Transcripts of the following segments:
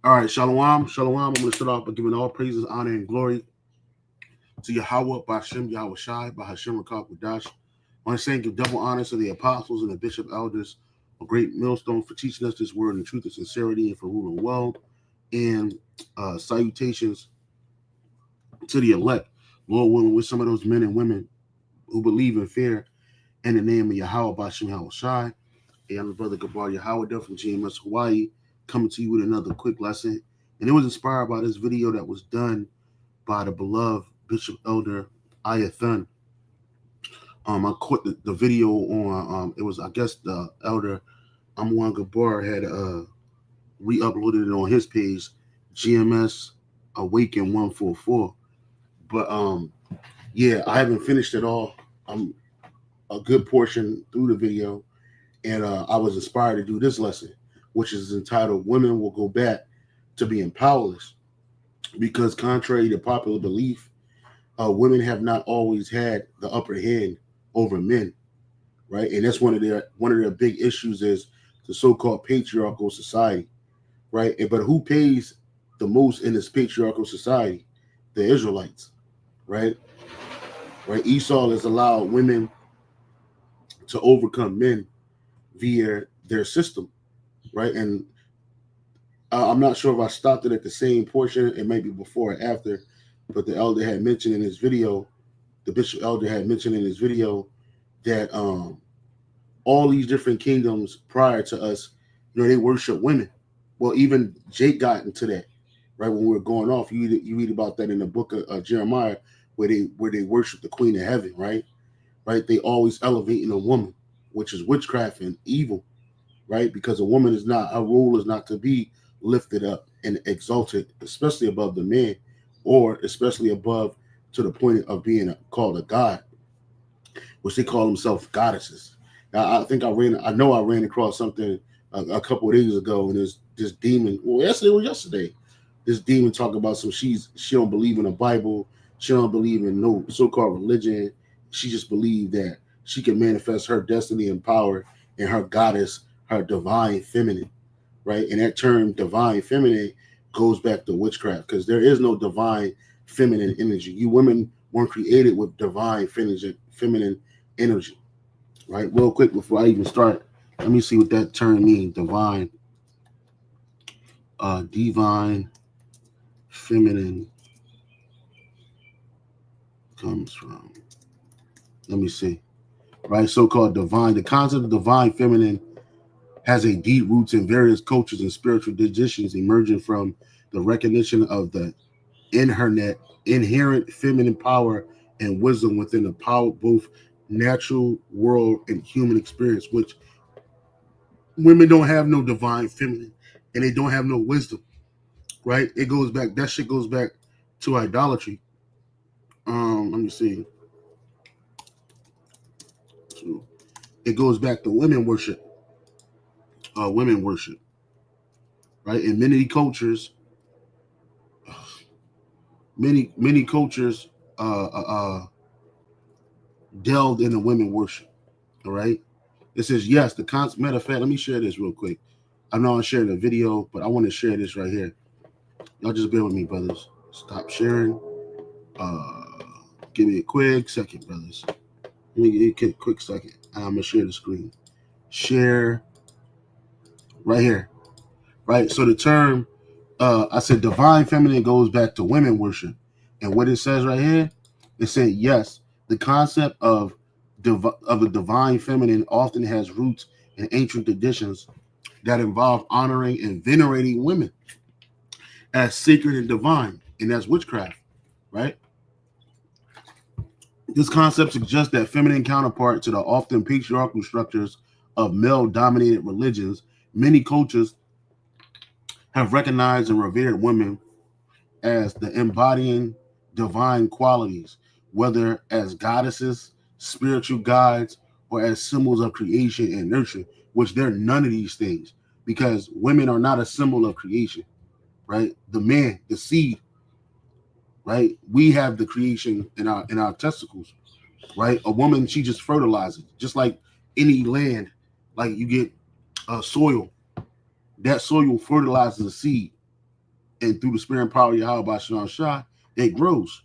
All right, shalom, shalom. I'm going to start off by giving all praises, honor, and glory to Yahweh, by Hashem, Yahweh Shai, by Hashem, Rakak, Wadash. I want to say give double honor to the apostles and the bishop elders, a great millstone for teaching us this word in truth and sincerity and for ruling well. And salutations to the elect, Lord willing, with some of those men and women who believe in fear in the name of Yahweh, by Hashem, Yahweh Shai. Hey, I'm the brother Gabar Yahweh from GMS Hawaii, coming to you with another quick lesson. And it was inspired by this video that was done by the beloved Bishop Elder Ayathan. I caught the video on, it was, I guess, the Elder Amwan Gabar had re-uploaded it on his page, GMS Awaken 144. But, yeah, I haven't finished it all. I'm a good portion through the video. And I was inspired to do this lesson, which is entitled, Women Will Go Back to Being Powerless. Because contrary to popular belief, women have not always had the upper hand over men, right? And that's one of their big issues is the so-called patriarchal society, right? But who pays the most in this patriarchal society? The Israelites, right? Right? Esau has allowed women to overcome men via their system, right? And I'm not sure if I stopped it at the same portion. It may be before or after, but the elder had mentioned in his video, the bishop elder had mentioned in his video that all these different kingdoms prior to us, they worship women. Well, even Jake got into that, right? When we were going off, you read about that in the book of Jeremiah, where they worship the Queen of Heaven, right? Right? They always elevating a woman, which is witchcraft and evil, right? Because a woman is not, her role is not to be lifted up and exalted, especially above the man, or especially above to the point of being called a god, which they call themselves goddesses. Now, I know I ran across something a couple of days ago, and there's this demon. Well, yesterday, this demon talking about she don't believe in the Bible, she don't believe in no so-called religion. She just believed that she can manifest her destiny and power in her goddess, her divine feminine, right? And that term divine feminine goes back to witchcraft, because there is no divine feminine energy. You women weren't created with divine feminine energy, right? Real quick before I even start, let me see what that term means. Divine feminine comes from, let me see, right? So-called divine. The concept of divine feminine has a deep roots in various cultures and spiritual traditions, emerging from the recognition of the inherent feminine power and wisdom within the power, both natural world and human experience, which women don't have no divine feminine and they don't have no wisdom, right? It goes back, that shit goes back to idolatry. Let me see. So it goes back to women worship, right? In many cultures, many cultures delved into women worship. All right. It says, yes, the concept. Matter of fact, let me share this real quick. I know I'm sharing a video, but I want to share this right here. Y'all just bear with me, brothers. Stop sharing. Give me a quick second, brothers. Let me give you a quick second. I'm gonna share the screen. Share right here. Right. So the term, I said divine feminine goes back to women worship. And what it says right here, it said, yes, the concept of a divine feminine often has roots in ancient traditions that involve honoring and venerating women as sacred and divine. and that's witchcraft, right? This concept suggests that feminine counterpart to the often patriarchal structures of male-dominated religions. Many cultures have recognized and revered women as the embodying divine qualities, whether as goddesses, spiritual guides, or as symbols of creation and nurture, which they're none of these things, because women are not a symbol of creation, right? The man, the seed, right? We have the creation in our testicles, right? A woman, she just fertilizes, just like any land, like you get soil, that soil fertilizes the seed, and through the spirit and power of Yahweh by Shalom Shah, it grows.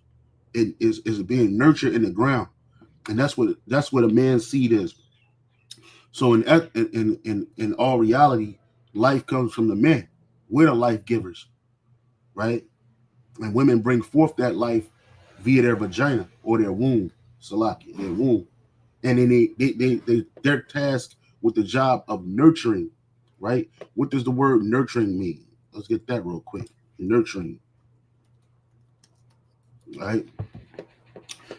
It is being nurtured in the ground, and that's what a man's seed is. So in all reality, life comes from the men. We're the life givers, right? And women bring forth that life via their vagina or their womb, salaki, their womb, and then they're tasked with the job of nurturing, right? What does the word nurturing mean? Let's get that real quick. Nurturing, right?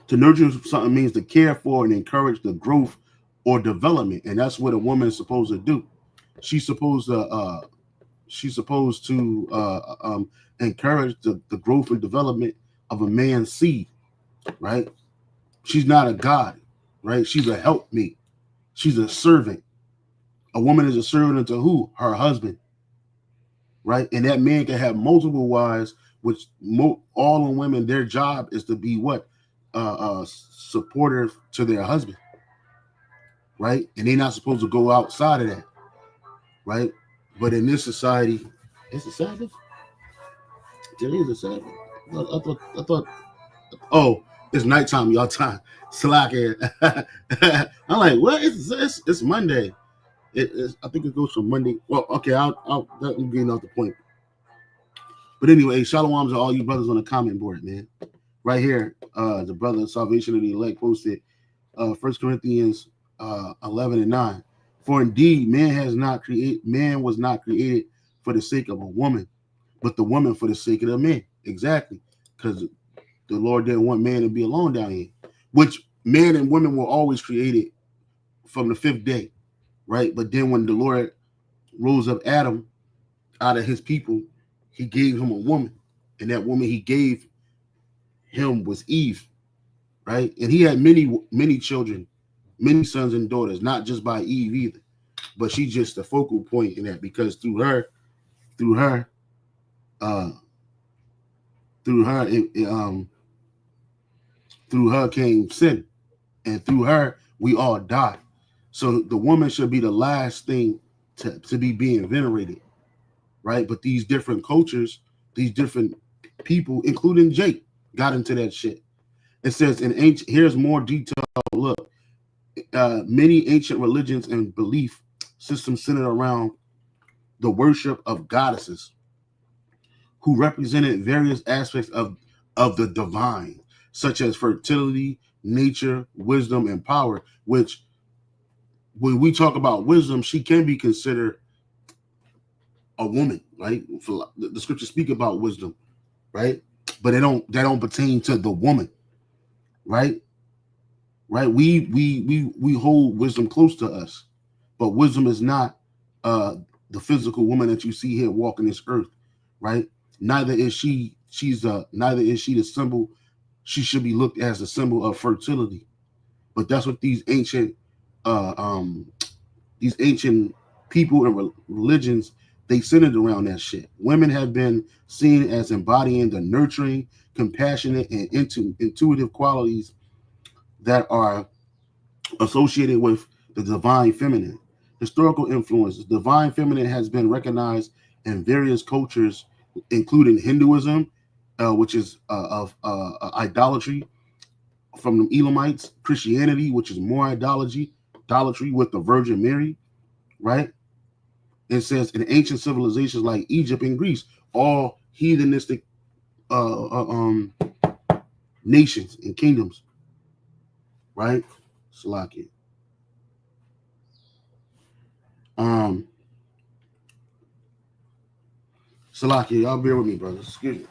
To nurture something means to care for and encourage the growth or development, and that's what a woman is supposed to do. She's supposed to encourage the growth and development of a man's seed, right? She's not a god, right? She's a helpmate. She's a servant. A woman is a servant unto who? Her husband, right? And that man can have multiple wives, which all the women, their job is to be what? Supportive to their husband, right? And they're not supposed to go outside of that, right? But in this society, it's a Sabbath. There is a Sabbath. I thought. Oh, it's nighttime, y'all time. Slack it. I'm like, what? It's Monday. I think it goes from Monday. Well, okay, I'm getting off the point. But anyway, shalom to all you brothers on the comment board, man. Right here, the brother Salvation of the Elect posted 1 Corinthians 11:9. For indeed, man was not created for the sake of a woman, but the woman for the sake of the man. Exactly, because the Lord didn't want man to be alone down here, which men and women were always created from the fifth day, right? But then when the Lord rose up Adam out of his people, he gave him a woman, and that woman he gave him was Eve, right? And he had many children, many sons and daughters, not just by Eve either, but she's just the focal point in that, because through her came sin, and through her we all die. So the woman should be the last thing to be being venerated, right? But these different cultures, these different people, including Jake, got into that shit. It says here's more detail. Look, many ancient religions and belief systems centered around the worship of goddesses who represented various aspects of the divine, such as fertility, nature, wisdom, and power, which when we talk about wisdom, she can be considered a woman, right? The scriptures speak about wisdom, right? But that don't pertain to the woman, right? Right? We hold wisdom close to us, but wisdom is not the physical woman that you see here walking this earth, right? Neither is she the symbol. She should be looked as a symbol of fertility. But that's what these ancient people and religions, they centered around that shit. Women have been seen as embodying the nurturing, compassionate, and intuitive qualities that are associated with the divine feminine. Historical influences. Divine feminine has been recognized in various cultures, including Hinduism, which is of idolatry from the Elamites, Christianity, which is more idolatry with the Virgin Mary, right? It says in ancient civilizations like Egypt and Greece, all heathenistic nations and kingdoms, right? Salakia. Salakia, y'all bear with me, brothers. Excuse me.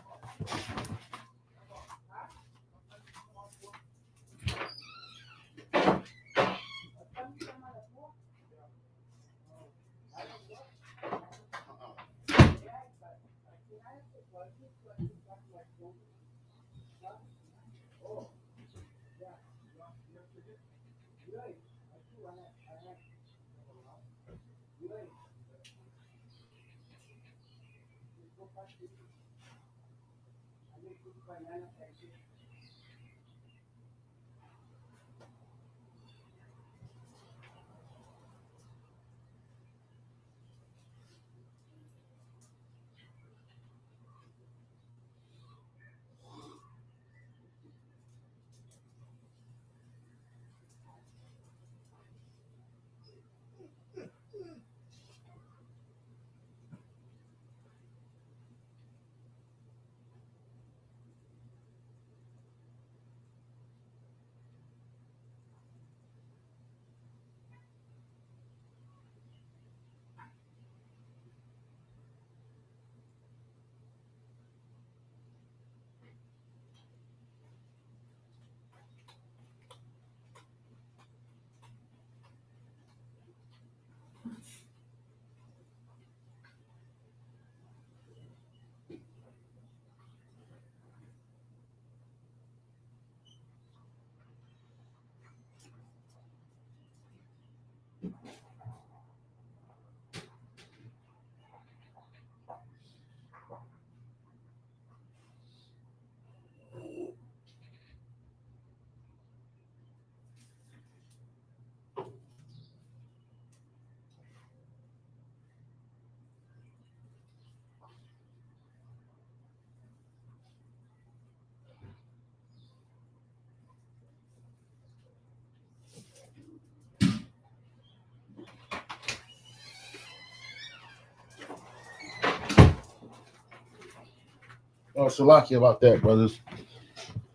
Oh, Salaki about that, brothers.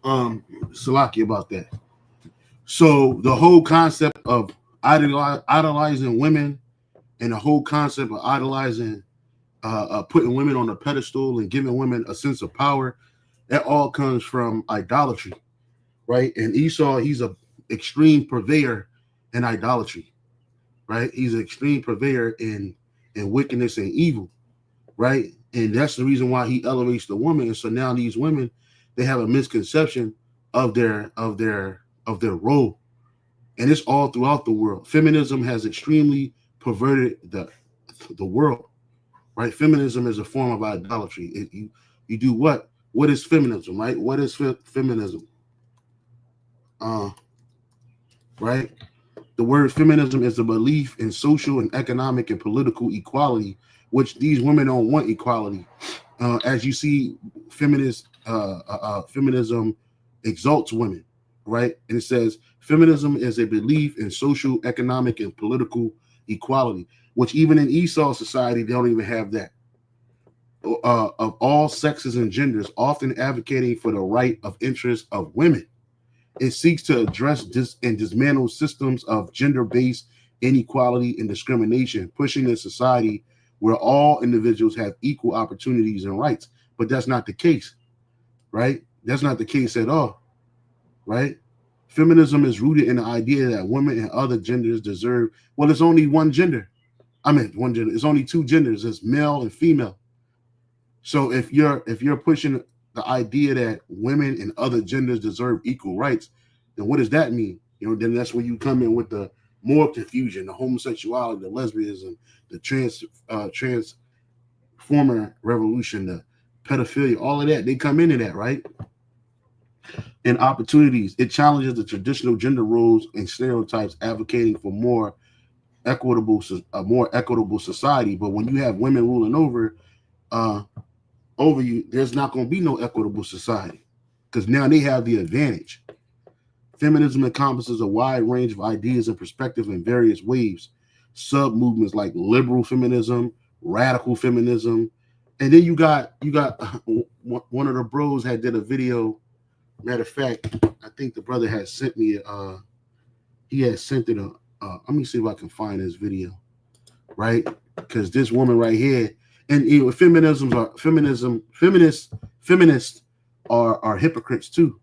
Salaki about that. So the whole concept of idolizing women and the whole concept of idolizing, putting women on a pedestal and giving women a sense of power, that all comes from idolatry, right? And Esau, he's a extreme purveyor in idolatry, right? He's an extreme purveyor in wickedness and evil, right? And that's the reason why he elevates the woman. And so now these women, they have a misconception of their role, and it's all throughout the world. Feminism has extremely perverted the world, right? Feminism is a form of idolatry. You do what? What is feminism, right? What is feminism? Right? The word feminism is a belief in social and economic and political equality, which these women don't want equality. As you see, feminism exalts women, right? And it says feminism is a belief in social, economic, and political equality, which even in Esau society, they don't even have that. Of all sexes and genders, often advocating for the right of interest of women. It seeks to address and dismantle systems of gender-based inequality and discrimination, pushing a society where all individuals have equal opportunities and rights. But that's not the case, right? That's not the case at all, right? Feminism is rooted in the idea that women and other genders deserve, well, it's only one gender. One gender. It's only two genders. It's male and female. So if you're pushing the idea that women and other genders deserve equal rights, then what does that mean? Then that's when you come in with the more confusion, the homosexuality, the lesbianism, the transformer revolution, the pedophilia, all of that. They come into that, right? And opportunities. It challenges the traditional gender roles and stereotypes, advocating for a more equitable society. But when you have women ruling over you, there's not going to be no equitable society, because now they have the advantage. Feminism encompasses a wide range of ideas and perspectives in various waves, sub movements like liberal feminism, radical feminism, and then you got one of the bros had did a video. Matter of fact, I think the brother had sent me he had sent it let me see if I can find this video, right? Because this woman right here, And feminists are hypocrites too,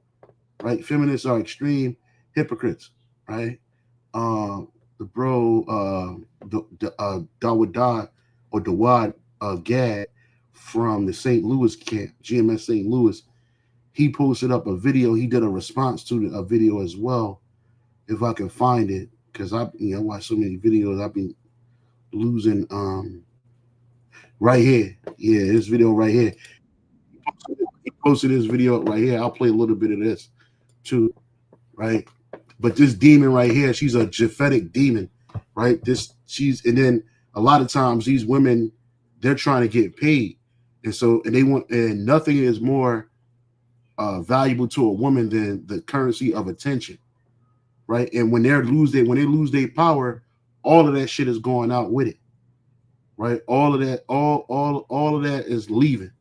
right? Feminists are extreme hypocrites, right? The bro, Dawad Gad from the St. Louis camp, GMS St. Louis, he posted up a video. He did a response to a video as well, if I can find it, because I watch so many videos. I've been losing. Right here, yeah, this video right here. He posted this video right here. I'll play a little bit of this too, right? But this demon right here, she's a Japhetic demon, right? And then a lot of times these women, they're trying to get paid, and nothing is more valuable to a woman than the currency of attention, right? And when they lose their power, all of that shit is going out with it, right? All of that is leaving,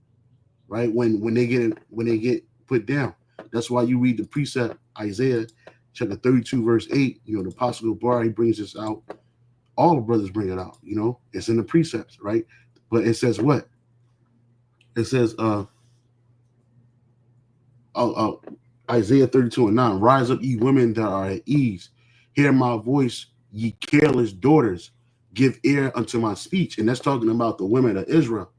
right? When they get put down. That's why you read the precept Isaiah chapter 32 verse 8. The Apostle Bar, he brings this out. All the brothers bring it out. It's in the precepts, right? But it says what? It says Isaiah 32:9. Rise up, ye women that are at ease. Hear my voice, ye careless daughters. Give ear unto my speech. And that's talking about the women of Israel.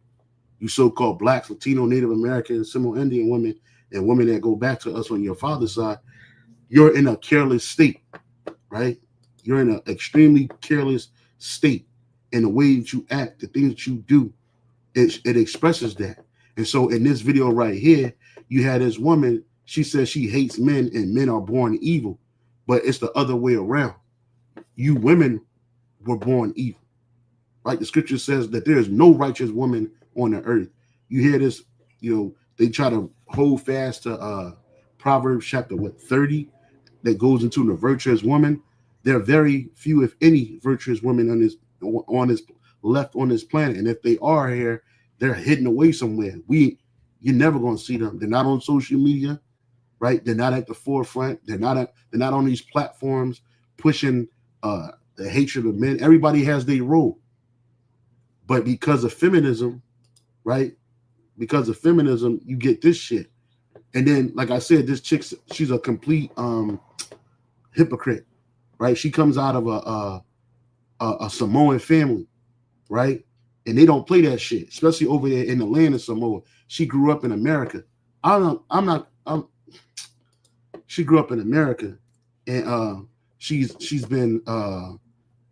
You so-called blacks, Latino, Native American, Seminole Indian women, and women that go back to us on your father's side. You're in a careless state, right? You're in an extremely careless state. And the way that you act, the things that you do, it expresses that. And so in this video right here, you had this woman, she says she hates men and men are born evil, but it's the other way around. You women were born evil, right? The scripture says that there is no righteous woman on the earth. You hear this, they try to hold fast to Proverbs chapter 30 that goes into the virtuous woman. There are very few, if any, virtuous women on this planet, and if they are here, they're hidden away somewhere. You're never going to see them. They're not on social media, right? They're not at the forefront. They're not on these platforms pushing the hatred of men. Everybody has their role, but because of feminism, right? Because of feminism, you get this shit. And then, like I said, this chick, she's a complete hypocrite, right? She comes out of a Samoan family, right? And they don't play that shit, especially over there in the land of Samoa. She grew up in America. She grew up in America, and she's been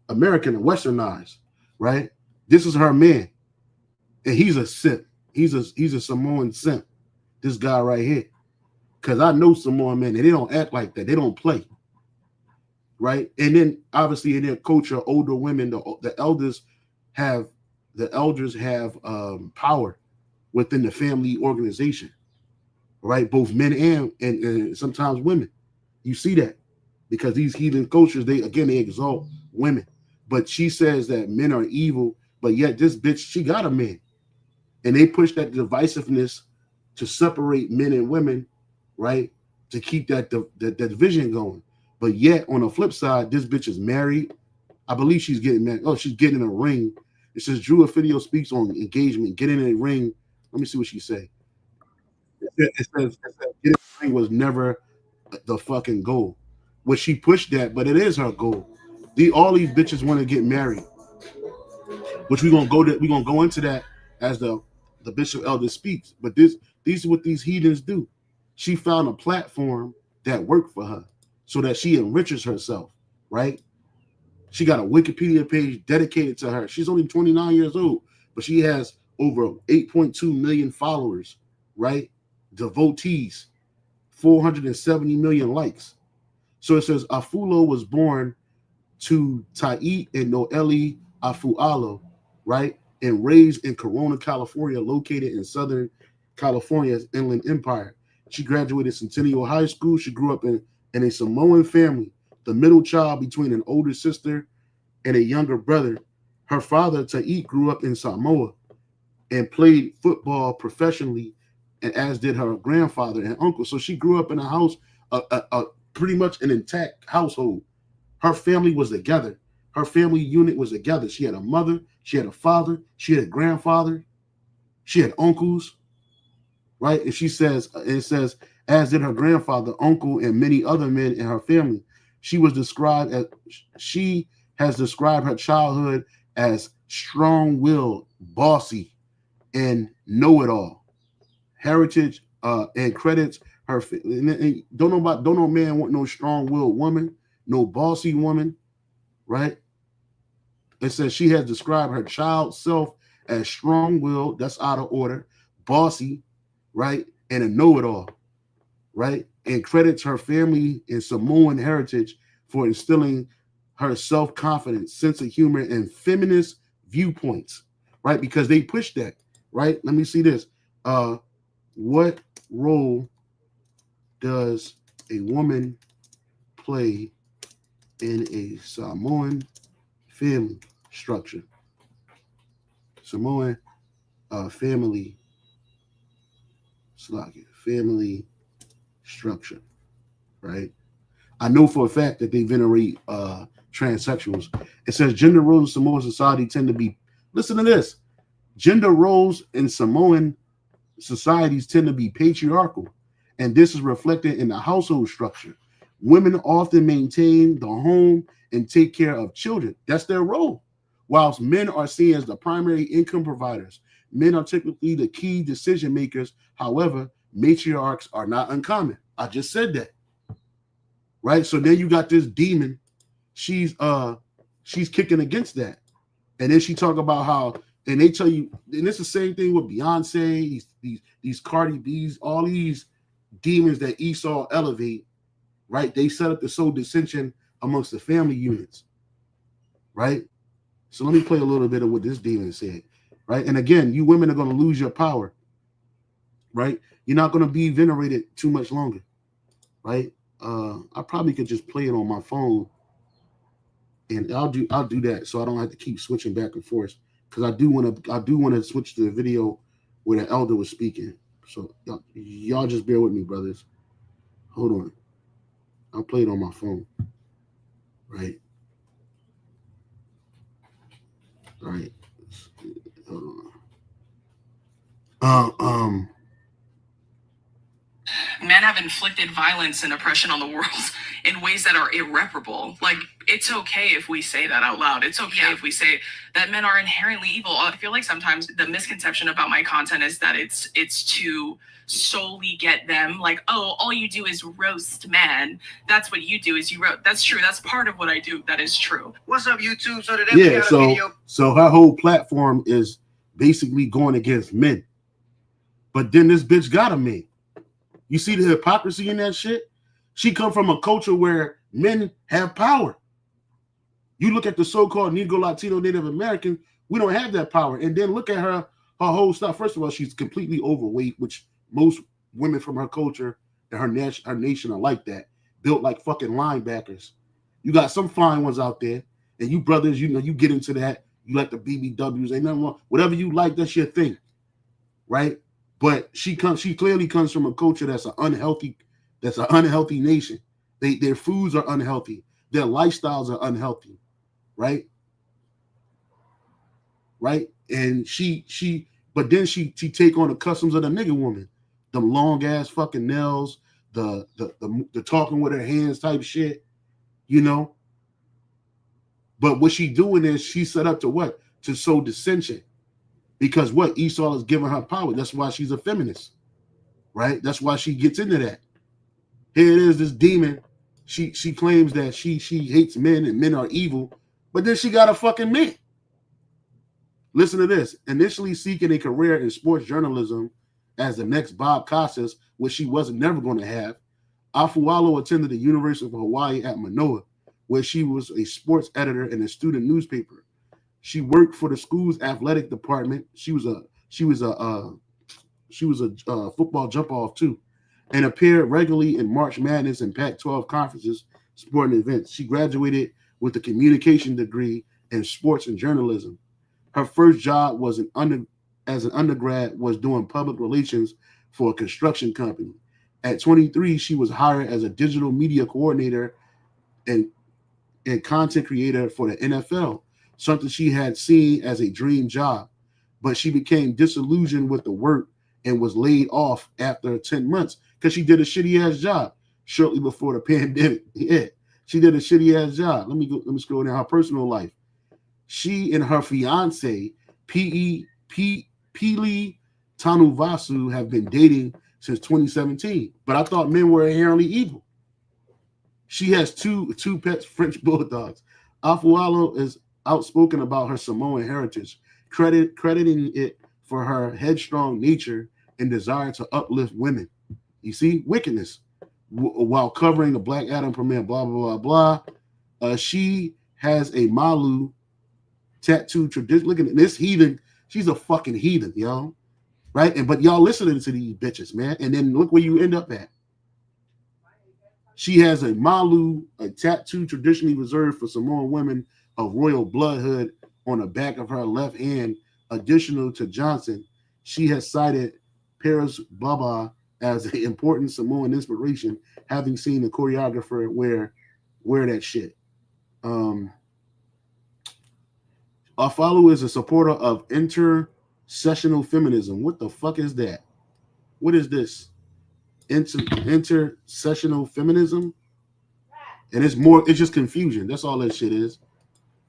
American and Westernized, right? This is her man, and he's a simp. He's a Samoan simp. This guy right here, because I know Samoan men, and they don't act like that. They don't play, right? And then obviously in their culture, older women, the elders have power within the family organization, right? Both men and sometimes women. You see that because these heathen cultures, they exalt women. But she says that men are evil, but yet this bitch, she got a man. And they push that divisiveness to separate men and women, right? To keep that division going. But yet on the flip side, this bitch is married. I believe she's getting married. Oh, she's getting in a ring. It says Drew Offidio speaks on engagement, getting in a ring. Let me see what she say. It says getting in a ring was never the fucking goal. Well, she pushed that, but it is her goal. All these bitches want to get married, which we're gonna go into that as the bishop elder speaks. But these are what these heathens do. She found a platform that worked for her so that she enriches herself, right? She got a Wikipedia page dedicated to her. She's only 29 years old, but she has over 8.2 million followers, right? Devotees, 470 million likes. So it says Afulo was born to Tait and Noeli Afualo, right? And raised in Corona, California, located in Southern California's Inland Empire. She graduated Centennial High School. She grew up in a Samoan family, the middle child between an older sister and a younger brother. Her father, Tait, grew up in Samoa and played football professionally, and as did her grandfather and uncle. So she grew up in a house, pretty much an intact household. Her family was together. Her family unit was together. She had a mother, she had a father, she had a grandfather, She had uncles, right? And she says, it says, as did her grandfather, uncle, and many other men in her family. She has described her childhood as strong-willed, bossy, and know-it-all. Heritage and credits her. And don't no man want no strong-willed woman, no bossy woman, right? It says she has described her child self as strong-willed, that's out of order, bossy, right, and a know-it-all, right, and credits her family and Samoan heritage for instilling her self-confidence, sense of humor, and feminist viewpoints, right, because they push that, right? Let me see this. What role does a woman play in a Samoan family structure? Samoan family structure, right? I know for a fact that they venerate transsexuals. It says gender roles in Samoan society tend to be, listen to this, gender roles in Samoan societies tend to be patriarchal, and this is reflected in the household structure. Women often maintain the home and take care of children. That's their role. Whilst men are seen as the primary income providers, men are typically the key decision makers. However, matriarchs are not uncommon. I just said that. Right? So then you got this demon. She's kicking against that. And then she talk about how, and they tell you, and it's the same thing with Beyonce, these Cardi B's, all these demons that Esau elevate, right? They set up to sow dissension amongst the family units, right? So let me play a little bit of what this demon said, right? And again, you women are going to lose your power, right? You're not going to be venerated too much longer, right? I probably could just play it on my phone, and I'll do that so I don't have to keep switching back and forth, because I do want to switch to the video where the elder was speaking. So y'all just bear with me, brothers. Hold on. I'll play it on my phone, right? All right. Hold on. Men have inflicted violence and oppression on the world in ways that are irreparable. Like, it's okay if we say that out loud. It's okay if we say that men are inherently evil. I feel like sometimes the misconception about my content is that it's to solely get them, like, oh, all you do is roast men. That's what you do, is you roast. That's true. That's part of what I do. That is true. What's up, YouTube? So today we got a video. So her whole platform is basically going against men. But then this bitch got a man. You see the hypocrisy in that shit? She come from a culture where men have power. You look at the so-called Negro, Latino, Native American, we don't have that power. And then look at her whole stuff. First of all, she's completely overweight, which most women from her culture and her nation are like that, built like fucking linebackers. You got some fine ones out there, and you brothers, you know, you get into that. You like the BBWs, ain't nothing wrong. Whatever you like, that's your thing, right? But she clearly comes from a culture that's an unhealthy nation. Their foods are unhealthy. Their lifestyles are unhealthy, right? Right? And but then she take on the customs of the nigga woman, them long ass fucking nails, the talking with her hands type shit, you know. But what she doing is she set up to what? To sow dissension. Because what? Esau is giving her power. That's why she's a feminist, right? That's why she gets into that. Here it is, this demon. She claims that she hates men and men are evil, but then she got a fucking man. Listen to this. Initially seeking a career in sports journalism as the next Bob Costas, which she wasn't never going to have, Afualo attended the University of Hawaii at Manoa, where she was a sports editor in a student newspaper. She worked for the school's athletic department. She was a football jump off too, and appeared regularly in March Madness and Pac-12 conferences, sporting events. She graduated with a communication degree in sports and journalism. Her first job as an undergrad was doing public relations for a construction company. At 23, she was hired as a digital media coordinator and content creator for the NFL, something she had seen as a dream job. but she became disillusioned with the work and was laid off after 10 months because she did a shitty ass job shortly before the pandemic. Yeah, she did a shitty ass job. Let me scroll down her personal life. She and her fiance, Pili Tanuvasu, have been dating since 2017. But I thought men were inherently evil. She has two pets, French bulldogs. Afualo is outspoken about her Samoan heritage, crediting it for her headstrong nature and desire to uplift women. You see, wickedness, while covering the Black Adam premiere, blah, blah, blah, blah. She has a Malu tattoo tradition. Look at this heathen. She's a fucking heathen, yo. Right? But y'all listening to these bitches, man. And then look where you end up at. She has a Malu, a tattoo traditionally reserved for Samoan women of royal bloodhood on the back of her left hand. Additional to Johnson, she has cited Paris Baba as an important Samoan inspiration, having seen the choreographer wear that shit. Our follower is a supporter of intersectional feminism. What the fuck is that? What is this? Intersectional feminism? And it's just confusion. That's all that shit is.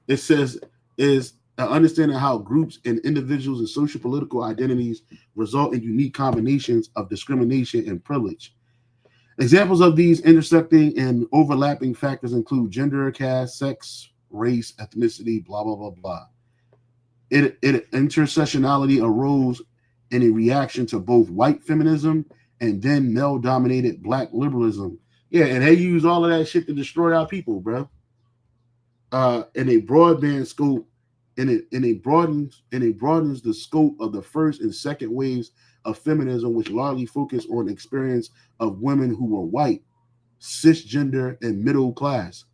It says is understanding how groups and individuals and social political identities result in unique combinations of discrimination and privilege. Examples of these intersecting and overlapping factors include gender, caste, sex, race, ethnicity, blah, blah, blah, blah. Intersectionality arose in a reaction to both white feminism and then male-dominated black liberalism. Yeah, and they use all of that shit to destroy our people, bro. In a broadband scope, and it broadens the scope of the first and second waves of feminism, which largely focus on experience of women who were white, cisgender, and middle class,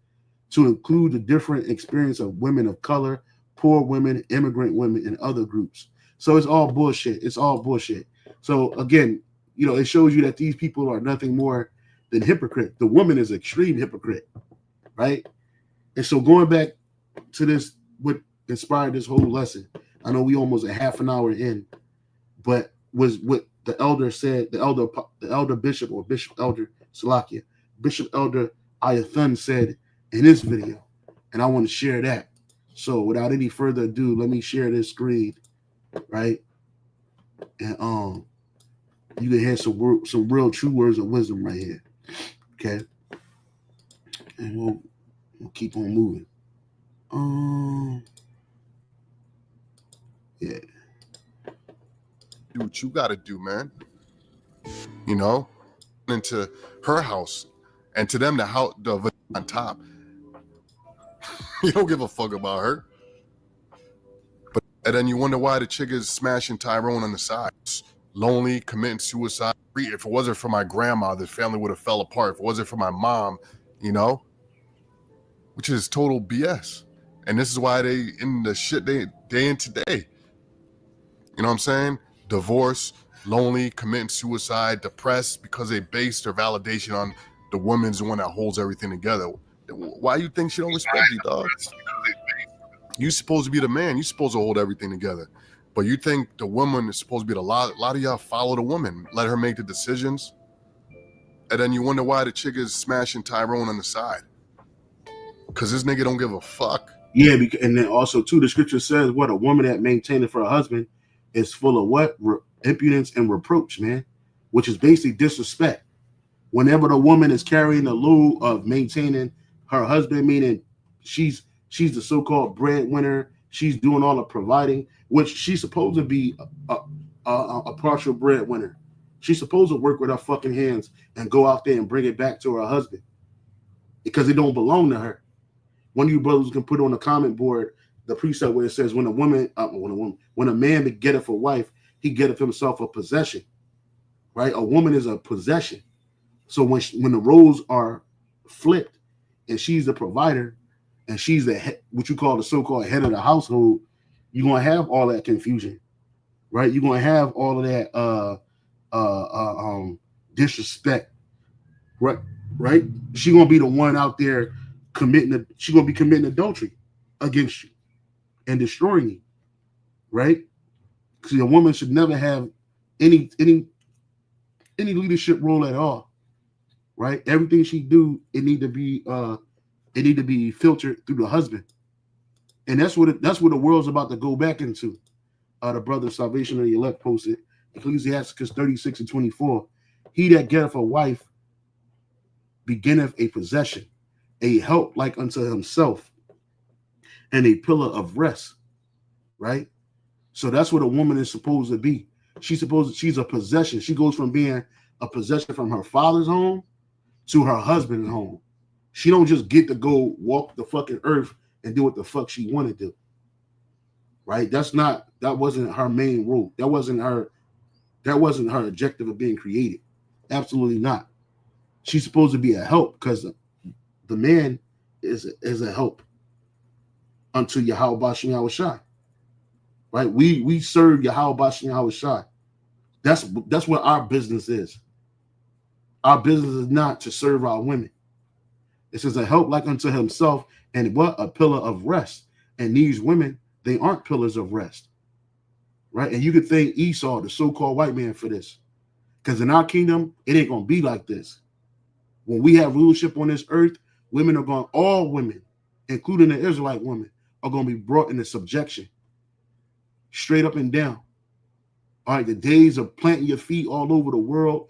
to include the different experience of women of color, poor women, immigrant women, and other groups. So it's all bullshit. It's all bullshit. So again, it shows you that these people are nothing more than hypocrite. The woman is extreme hypocrite, right? And so going back to this, what inspired this whole lesson, I know we almost a half an hour in, but was what the elder said, the elder bishop or bishop elder Salakia, Bishop Elder Ayathun said in this video, and I want to share that. So without any further ado, let me share this screen, right? And you can hear some real true words of wisdom right here, okay? And we'll keep on moving. Yeah. Do what you gotta do, man. Into her house, and to them the house on top. You don't give a fuck about her. And then you wonder why the chick is smashing Tyrone on the side. Lonely, committing suicide. If it wasn't for my grandma, the family would have fell apart. If it wasn't for my mom, which is total BS. And this is why they in the shit they in today. You know what I'm saying? Divorce, lonely, committing suicide, depressed because they base their validation on the woman's the one that holds everything together. Why you think she don't respect you, dog? You supposed to be the man. You supposed to hold everything together. But you think the woman is supposed to be a lot of y'all follow the woman, let her make the decisions. And then you wonder why the chick is smashing Tyrone on the side. Because this nigga don't give a fuck. Yeah, and then also, too, the scripture says, what, a woman that maintaineth for her husband is full of what? Impudence and reproach, man, which is basically disrespect. Whenever the woman is carrying the load of maintaining her husband, meaning she's the so-called breadwinner, she's doing all the providing, which she's supposed to be a partial breadwinner. She's supposed to work with her fucking hands and go out there and bring it back to her husband because it don't belong to her. One of you brothers can put on the comment board the precept where it says, when a man begetteth a wife, he getteth himself a possession, right? A woman is a possession. So when the roles are flipped and she's the provider and she's the head, what you call the so-called head of the household, you're going to have all that confusion, right? You're going to have all of that disrespect, right? She's going to be the one out there she's going to be committing adultery against you and destroying you, right? See, a woman should never have any leadership role at all, right? Everything she do, it need to be filtered through the husband, and that's what the world's about to go back into. The brother Salvation of the Elect posted Ecclesiasticus 36:24. He that getteth a wife beginneth a possession, a help like unto himself, and a pillar of rest. Right? So that's what a woman is supposed to be. She's a possession. She goes from being a possession from her father's home to her husband's home. She don't just get to go walk the fucking earth and do what the fuck she want to do. Right? That wasn't her main role. That wasn't her objective of being created. Absolutely not. She's supposed to be a help because the man is a help unto Yahweh Bashem Yahushai. Right? We serve Yahweh Bashem Yahushai. That's what our business is. Our business is not to serve our women. It says a help like unto himself, and what? A pillar of rest. And these women, they aren't pillars of rest. Right? And you could thank Esau, the so-called white man, for this. Because in our kingdom, it ain't going to be like this. When we have rulership on this earth, all women, including the Israelite women, are going to be brought into subjection. Straight up and down. All right, the days of planting your feet all over the world,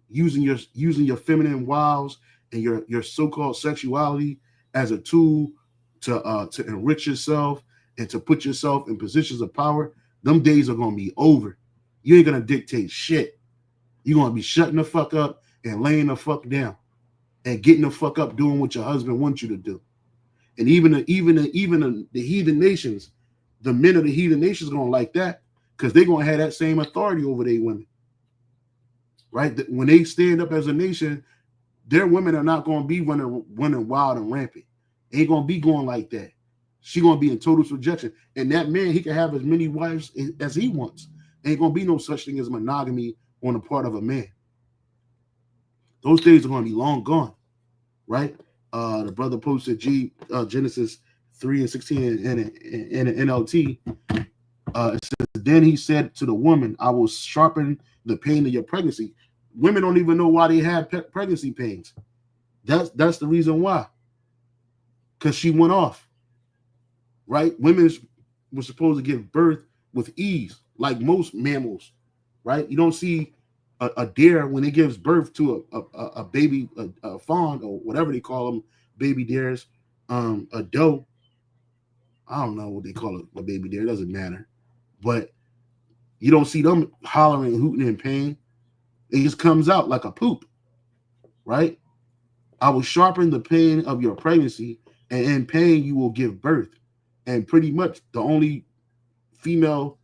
using your feminine wiles and your so-called sexuality as a tool to enrich yourself and to put yourself in positions of power, them days are going to be over. You ain't going to dictate shit. You're going to be shutting the fuck up and laying the fuck down and getting the fuck up doing what your husband wants you to do. And even the heathen nations, the men of the heathen nations are going to like that because they're going to have that same authority over their women. Right? When they stand up as a nation, their women are not going to be running wild and rampant. They ain't going to be going like that. She's going to be in total subjection. And that man, he can have as many wives as he wants. Ain't going to be no such thing as monogamy on the part of a man. Those days are going to be long gone. Right? The brother posted Genesis 3:16 in an NLT. It says, then he said to the woman, I will sharpen the pain of your pregnancy. Women don't even know why they have pregnancy pains. That's the reason why. Because she went off. Right? Women were supposed to give birth with ease, like most mammals. Right? You don't see a deer when it gives birth to a baby, a fawn, or whatever they call them, baby deers, a doe. I don't know what they call it, a baby deer. It doesn't matter. But you don't see them hollering and hooting in pain. It just comes out like a poop. Right? I will sharpen the pain of your pregnancy, and in pain you will give birth. And pretty much the only female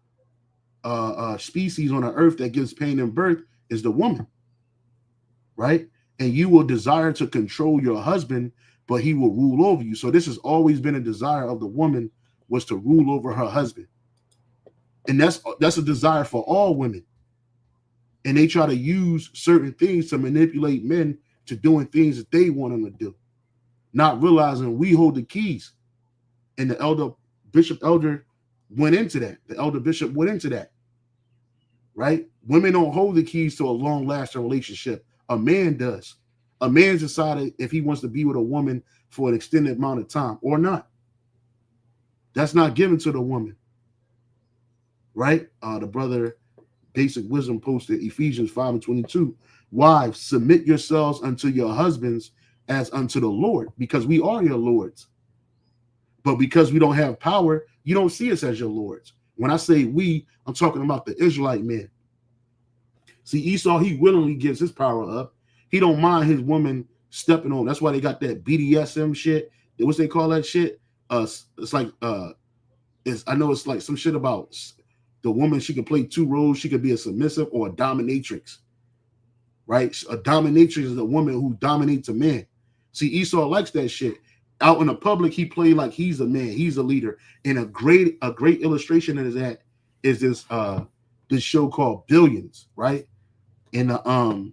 species on the earth that gives pain in birth is the woman. Right? And you will desire to control your husband, but he will rule over you. So this has always been a desire of the woman, was to rule over her husband. And that's a desire for all women. And they try to use certain things to manipulate men to doing things that they want them to do, not realizing we hold the keys. And the elder bishop went into that. The elder bishop went into that. Right? Women don't hold the keys to a long-lasting relationship. A man does. A man's decided if he wants to be with a woman for an extended amount of time or not. That's not given to the woman. Right? The brother Basic Wisdom posted Ephesians 5:22. Wives, submit yourselves unto your husbands as unto the Lord, because we are your lords. But because we don't have power, you don't see us as your lords. When I say we, I'm talking about the Israelite men. See, Esau, he willingly gives his power up. He don't mind his woman stepping on. That's why they got that BDSM shit. What's they call that shit? It's like I know it's like some shit about the woman. She can play two roles. She could be a submissive or a dominatrix. Right? A dominatrix is a woman who dominates a man. See, Esau likes that shit. Out in the public, he played like he's a man. He's a leader. And a great illustration of that is this show called Billions, right? In the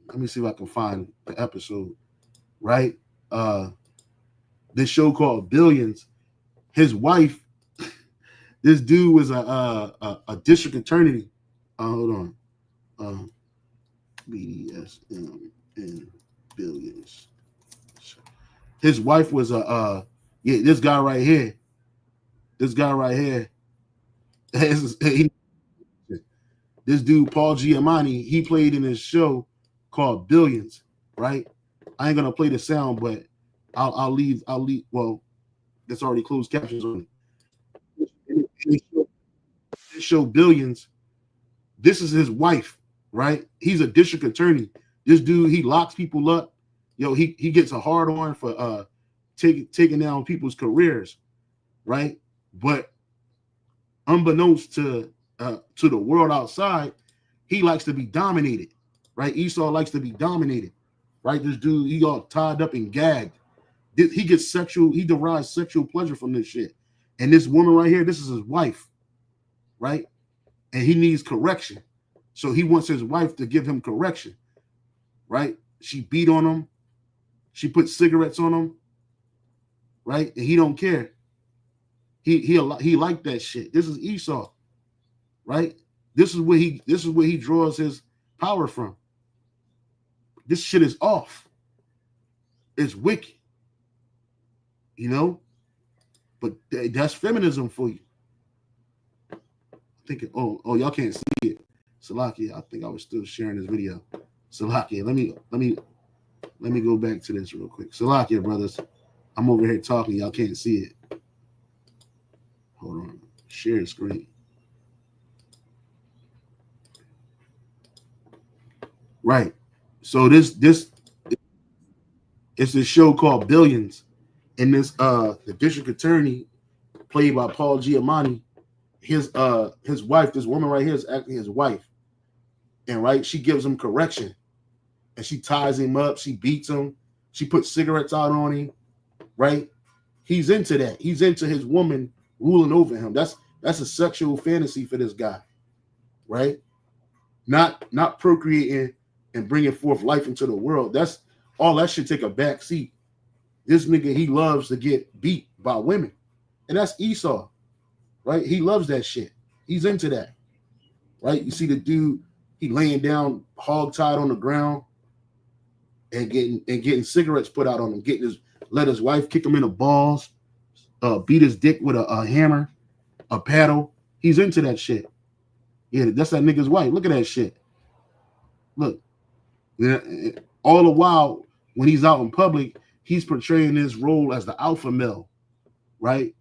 let me see if I can find the episode, right? This show called Billions. His wife This dude was a district attorney. Hold on. BDSM and billions. His wife was this guy right here. This guy right here. This dude Paul Giamatti. He played in his show called Billions. Right. I ain't gonna play the sound, but I'll leave. Well, that's already closed captions on it. This show Billions. This is his wife, right? He's a district attorney. This dude, he locks people up. Yo, he gets a hard on for taking down people's careers, right? But unbeknownst to the world outside, he likes to be dominated, right? Esau likes to be dominated, right? This dude, he got tied up and gagged. He derives sexual pleasure from this shit. And this woman right here, this is his wife, right? And he needs correction. So he wants his wife to give him correction, right? She beat on him. She put cigarettes on him, right? And he don't care. He liked that shit. This is Esau, right? This is where he draws his power from. This shit is off. It's wicked, you know? But that's feminism for you. I think oh y'all can't see it. Salakia, I think I was still sharing this video. Salakia, let me go back to this real quick. Salakia, brothers. I'm over here talking, y'all can't see it. Hold on. Share screen. Right. So this it's a show called Billions. And this the district attorney, played by Paul Giamatti, his wife, this woman right here is actually his wife. And right, she gives him correction. And she ties him up, she beats him, she puts cigarettes out on him, right? He's into that. He's into his woman ruling over him. That's a sexual fantasy for this guy, right? Not procreating and bringing forth life into the world. That's all. That should take a back seat. This nigga, he loves to get beat by women. And that's Esau, right? He loves that shit. He's into that, right? You see the dude, he laying down hog-tied on the ground and getting cigarettes put out on him, let his wife kick him in the balls, beat his dick with a hammer, a paddle. He's into that shit. Yeah, that's that nigga's wife. Look at that shit. Look. All the while, when he's out in public, he's portraying his role as the alpha male, right?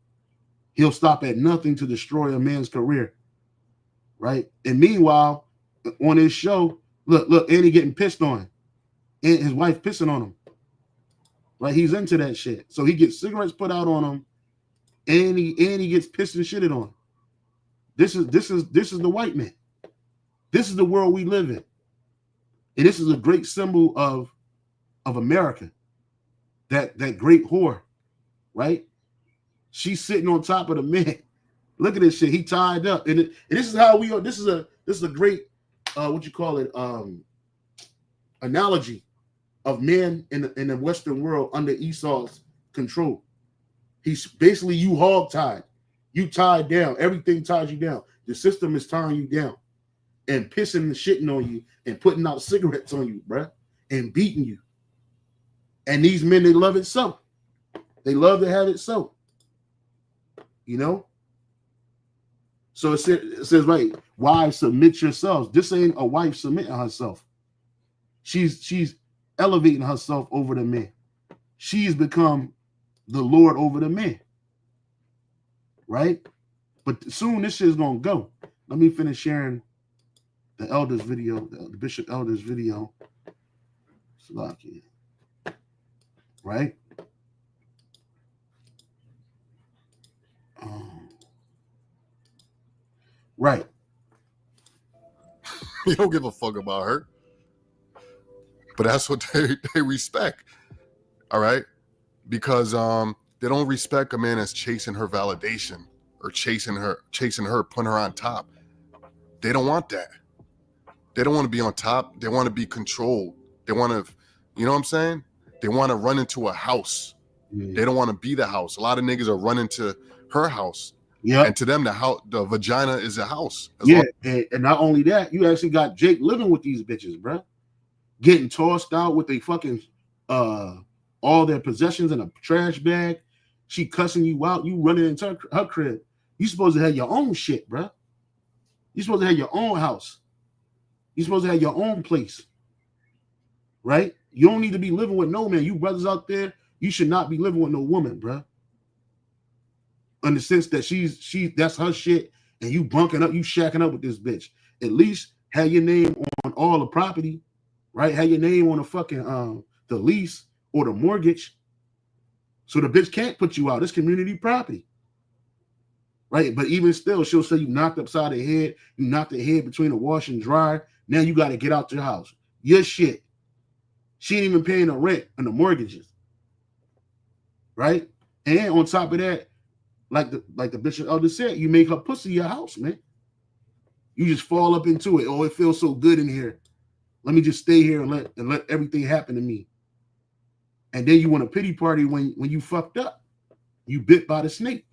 He'll stop at nothing to destroy a man's career, right? And meanwhile, on his show, look, Andy getting pissed on, and his wife pissing on him, right? He's into that shit. So he gets cigarettes put out on him, and he gets pissed and shitted on. This is the white man. This is the world we live in, and this is a great symbol of America. That great whore, right? She's sitting on top of the man. Look at this shit. He tied up, and this is how we are. This is a great what you call it analogy of men in the Western world under Esau's control. He's basically you hog tied, you tied down. Everything ties you down. The system is tying you down and pissing and shitting on you and putting out cigarettes on you, bruh, and beating you. And these men, they love it so. They love to have it so. You know? So it says, right, wives, submit yourselves. This ain't a wife submitting herself. She's elevating herself over the men. She's become the Lord over the men. Right? But soon this shit is going to go. Let me finish sharing the elders video, the Bishop elders video. Salakia. Right? Right. You don't give a fuck about her. But that's what they respect. All right? Because they don't respect a man that's chasing her validation or chasing her, putting her on top. They don't want that. They don't want to be on top. They want to be controlled. They want to, you know what I'm saying? They want to run into a house. Yeah. They don't want to be the house. A lot of niggas are running to her house. Yeah. And to them, the vagina is a house. Yeah. And not only that, you actually got Jake living with these bitches, bro. Getting tossed out with a fucking all their possessions in a trash bag. She cussing you out. You running into her crib. You supposed to have your own shit, bro. You supposed to have your own house. You supposed to have your own place, right? You don't need to be living with no man. You brothers out there, you should not be living with no woman, bro. In the sense that that's her shit, and you bunking up, you shacking up with this bitch. At least have your name on all the property, right? Have your name on the fucking the lease or the mortgage, so the bitch can't put you out. It's community property, right? But even still, she'll say you knocked upside the head, you knocked the head between the wash and dryer. Now you got to get out your house. Your shit. She ain't even paying the rent and the mortgages, right? And on top of that, like the Bishop Elder said, you make her pussy your house, man. You just fall up into it. Oh, it feels so good in here. Let me just stay here and let everything happen to me. And then you want a pity party when you fucked up. You bit by the snake.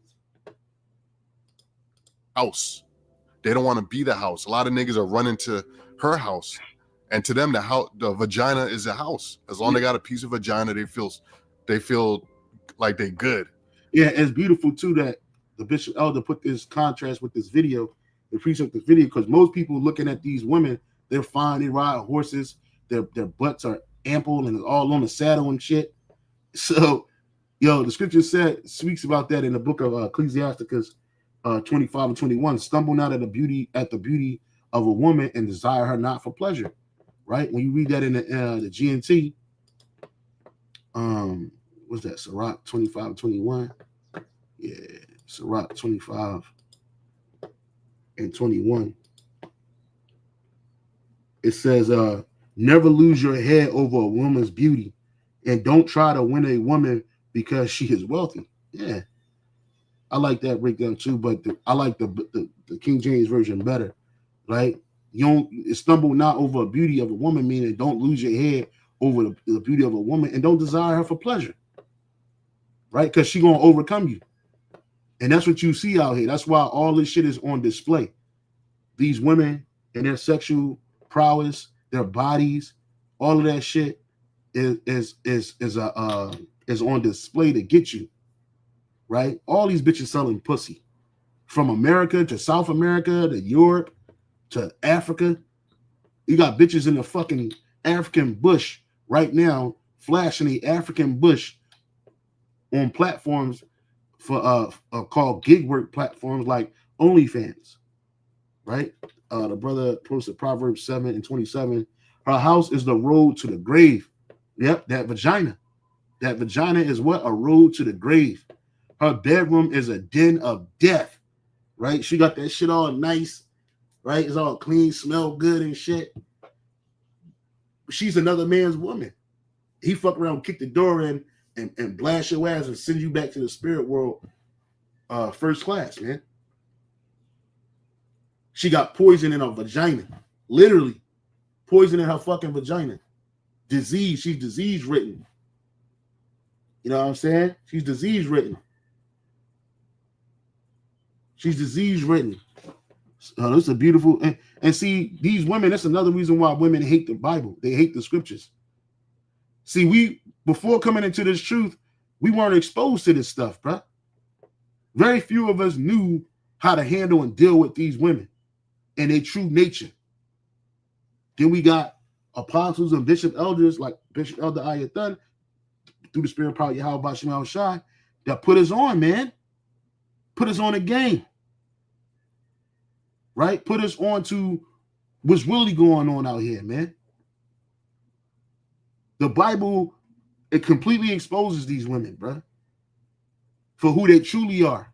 House. They don't want to be the house. A lot of niggas are running to her house. And to them, the vagina is a house. As long as they got a piece of vagina, they feel like they good. Yeah, it's beautiful too that the Bishop Elder put this contrast with this video, the precept this video, because most people looking at these women, they're fine, they ride horses, their butts are ample and it's all on the saddle and shit. So, the scripture speaks about that in the book of Ecclesiasticus 25 and 21. Stumble not at the beauty of a woman and desire her not for pleasure. Right? When you read that in the GNT, what's that? Sirach 25 and 21. Yeah, Sirach 25 and 21. It says, never lose your head over a woman's beauty, and don't try to win a woman because she is wealthy. Yeah, I like that breakdown too, but I like the King James version better, right? You don't stumble not over a beauty of a woman, meaning don't lose your head over the beauty of a woman, and don't desire her for pleasure, right? Because she's gonna overcome you. And that's what you see out here. That's why all this shit is on display. These women and their sexual prowess, their bodies, all of that shit is on display to get you, right? All these bitches selling pussy, from America to South America to Europe to Africa. You got bitches in the fucking African bush right now, flashing the African bush on platforms for called gig work platforms like OnlyFans, right? The brother posted Proverbs 7 and 27. Her house is the road to the grave. Yep, that vagina. That vagina is what? A road to the grave. Her bedroom is a den of death, right? She got that shit all nice, right? It's all clean, smell good and shit. She's another man's woman. He fuck around, kick the door in, and blast your ass and send you back to the spirit world first class, man. She got poison in her vagina. Literally. Poison in her fucking vagina. Disease. She's disease ridden. You know what I'm saying? She's disease ridden. She's disease ridden. This is a beautiful and see, these women, that's another reason why women hate the Bible. They hate the scriptures. See, before coming into this truth, we weren't exposed to this stuff, bro. Very few of us knew how to handle and deal with these women and their true nature. Then we got apostles and bishop elders like Bishop Elder Ayathan, through the spirit power Yahweh Bashim Shai, that put us on, man. Put us on a game. Right? Put us on to what's really going on out here, man. The Bible, it completely exposes these women, bro, for who they truly are.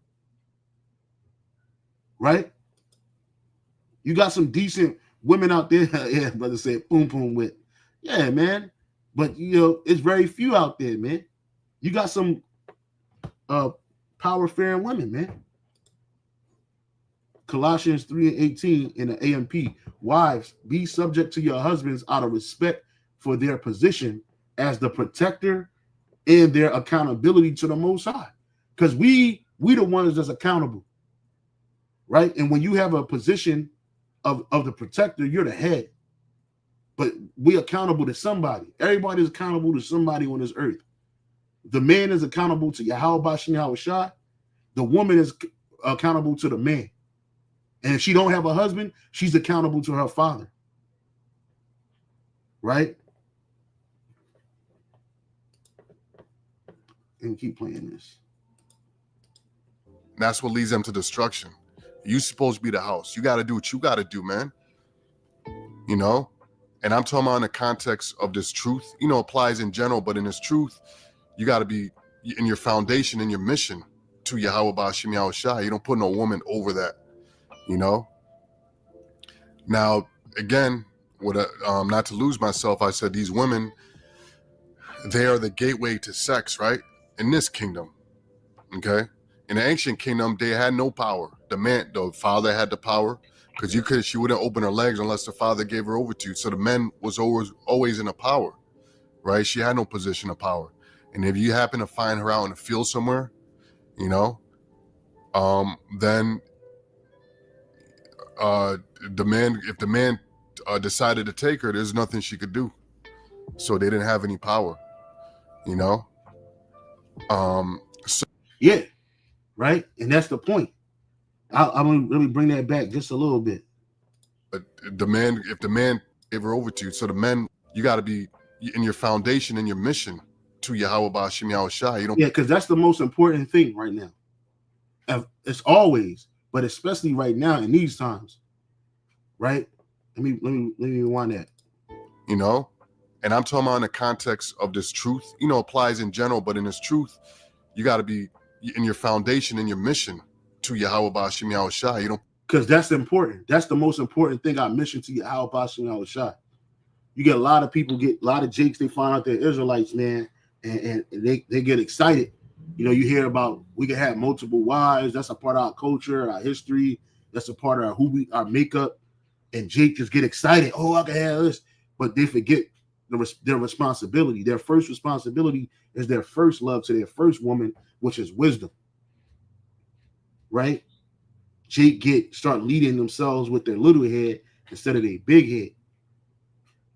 Right? You got some decent women out there. Yeah, brother said boom boom with. Yeah, man. But it's very few out there, man. You got some power-fearing women, man. Colossians 3 and 18 in the AMP. Wives, be subject to your husbands out of respect for their position as the protector and their accountability to the Most High. Because we the ones that's accountable. right? And when you have a position of the protector, you're the head. But we're accountable to somebody. Everybody is accountable to somebody on this earth. The man is accountable to Yahweh Bashem Yahweh Shai. The woman is accountable to the man. And if she don't have a husband, she's accountable to her father. Right? And keep playing this. That's what leads them to destruction. You supposed to be the house. You got to do what you got to do, man. You know? And I'm talking about in the context of this truth, you know, applies in general, but in this truth, you got to be in your foundation and your mission to Yahweh Bashem Yahweh Shai. You don't put no woman over that, you know? Now, again, not to lose myself, I said these women, they are the gateway to sex, right? In this kingdom, okay? In the ancient kingdom, they had no power. The father had the power, because she wouldn't open her legs unless the father gave her over to you. So the men was always in a power, right? She had no position of power. And if you happen to find her out in the field somewhere, you know, then if the man decided to take her, there's nothing she could do. So they didn't have any power, you know? Yeah, right? And that's the point. I'm going to really bring that back just a little bit. But if the man gave her over to you, so the men, you got to be in your foundation and your mission to Yahweh Bashem Yahweh Shai. You don't. Yeah, because that's the most important thing right now. It's always, but especially right now in these times, right? Let me rewind that. You know, and I'm talking about in the context of this truth, you know, applies in general, but in this truth, you got to be in your foundation and your mission to Yahweh Bashem Yahweh Shai. You don't. Because that's important. That's the most important thing. Our mission to Yahweh Bashem Yahweh Shai. You get a lot of people, a lot of jakes, they find out they're Israelites, man, and they get excited. You know, you hear about we can have multiple wives. That's a part of our culture, our history. That's a part of our makeup. And Jake just get excited. Oh, I can have this. But they forget their responsibility. Their first responsibility is their first love to their first woman, which is wisdom. Right? Jake start leading themselves with their little head instead of their big head.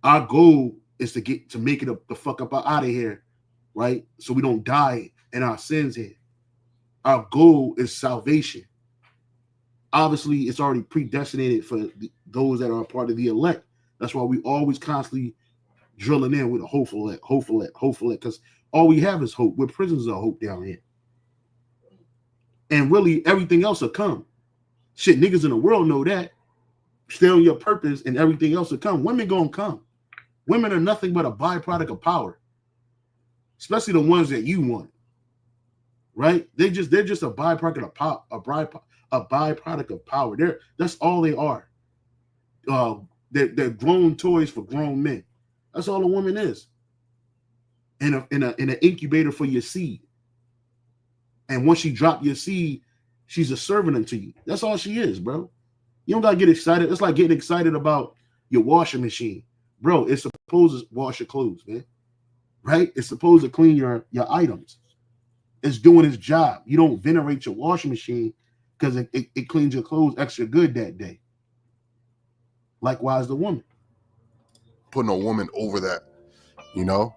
Our goal is to make it the fuck up out of here, right? So we don't die in our sins here. Our goal is salvation. Obviously, it's already predestinated for those that are a part of the elect. That's why we always constantly drilling in with a hopeful elect, because all we have is hope. We're prisoners of hope down here. And really, everything else will come. Shit, niggas in the world know that. Stay on your purpose and everything else will come. Women gonna come. Women are nothing but a byproduct of power, especially the ones that you want, right? They're just a byproduct of power, a byproduct of power. That's all they are. They're grown toys for grown men. That's all a woman is. In an incubator for your seed. And once you drop your seed, she's a servant unto you. That's all she is, bro. You don't gotta get excited. It's like getting excited about your washing machine. Bro, it's supposed to wash your clothes, man. Right? It's supposed to clean your items. It's doing its job. You don't venerate your washing machine because it cleans your clothes extra good that day. Likewise, the woman. Putting a woman over that, you know?